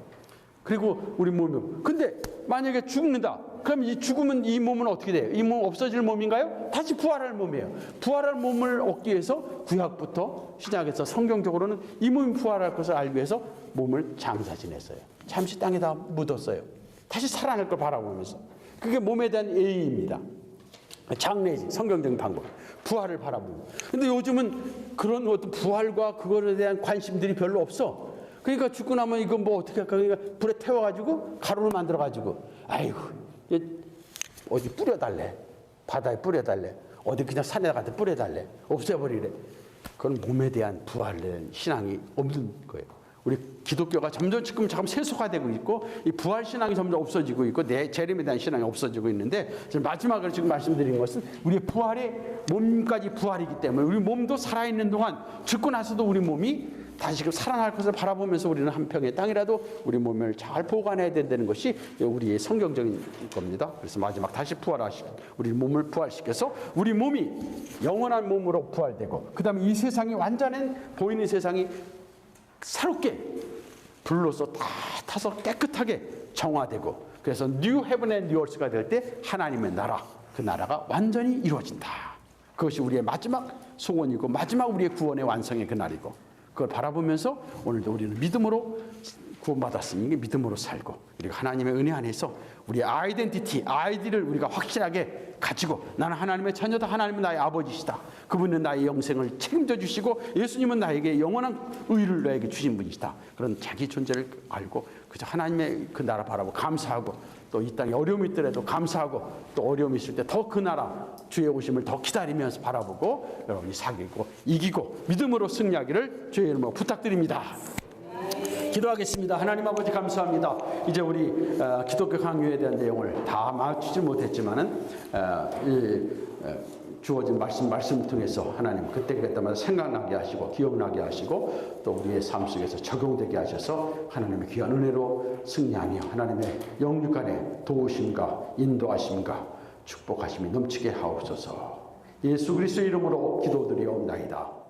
그리고 우리 몸이 근데 만약에 죽는다. 그럼 이 죽으면 이 몸은 어떻게 돼요? 이 몸 없어질 몸인가요? 다시 부활할 몸이에요. 부활할 몸을 얻기 위해서 구약부터 시작해서 성경적으로는 이 몸이 부활할 것을 알기 위해서 몸을 장사 지냈어요. 잠시 땅에다 묻었어요. 다시 살아날 걸 바라보면서. 그게 몸에 대한 예의입니다. 장례식, 성경적인 방법. 부활을 바라보고. 근데 요즘은 그런 어떤 부활과 그거에 대한 관심들이 별로 없어. 그러니까 죽고 나면 이거 뭐 어떻게 할까? 그러니까 불에 태워가지고 가루를 만들어가지고 아이고 어디 뿌려달래. 바다에 뿌려달래. 어디 그냥 산에다 갖다 뿌려달래. 없애버리래. 그건 몸에 대한 부활에 대한 신앙이 없는 거예요. 우리 기독교가 점점 지금 세속화되고 있고 이 부활 신앙이 점점 없어지고 있고 내 재림에 대한 신앙이 없어지고 있는데 지금 마지막으로 지금 말씀드린 것은 우리의 부활이 몸까지 부활이기 때문에 우리 몸도 살아있는 동안 죽고 나서도 우리 몸이 다시금 살아날 것을 바라보면서 우리는 한 평의 땅이라도 우리 몸을 잘 보관해야 된다는 것이 우리의 성경적인 겁니다. 그래서 마지막 다시 우리 몸을 부활시켜서 우리 몸이 영원한 몸으로 부활되고 그 다음에 이 세상이 완전한 보이는 세상이 새롭게 불로서 다 타서 깨끗하게 정화되고 그래서 뉴 헤븐 앤 뉴 얼스가 될 때 하나님의 나라 그 나라가 완전히 이루어진다. 그것이 우리의 마지막 소원이고 마지막 우리의 구원의 완성의 그날이고 그걸 바라보면서 오늘도 우리는 믿음으로 구원받았으니 믿음으로 살고 그리고 하나님의 은혜 안에서 우리의 아이디를 우리가 확실하게 가지고 나는 하나님의 자녀다. 하나님은 나의 아버지시다. 그분은 나의 영생을 책임져 주시고 예수님은 나에게 영원한 의를 나에게 주신 분이시다. 그런 자기 존재를 알고 그저 하나님의 그 나라 바라보고 감사하고 또 이 땅에 어려움이 있더라도 감사하고 또 어려움이 있을 때 더 그 나라 주의 오심을 더 기다리면서 바라보고 여러분이 사귀고 이기고 믿음으로 승리하기를 주의 이름으로 부탁드립니다. 기도하겠습니다. 하나님 아버지 감사합니다. 이제 우리 기독교 강요에 대한 내용을 다 맞추지 못했지만은 주어진 말씀을 통해서 하나님 그때마다 생각나게 하시고 기억나게 하시고 또 우리의 삶 속에서 적용되게 하셔서 하나님의 귀한 은혜로 승리하며 하나님의 영육간의 도우심과 인도하심과 축복하심이 넘치게 하옵소서. 예수 그리스도의 이름으로 기도드리옵나이다.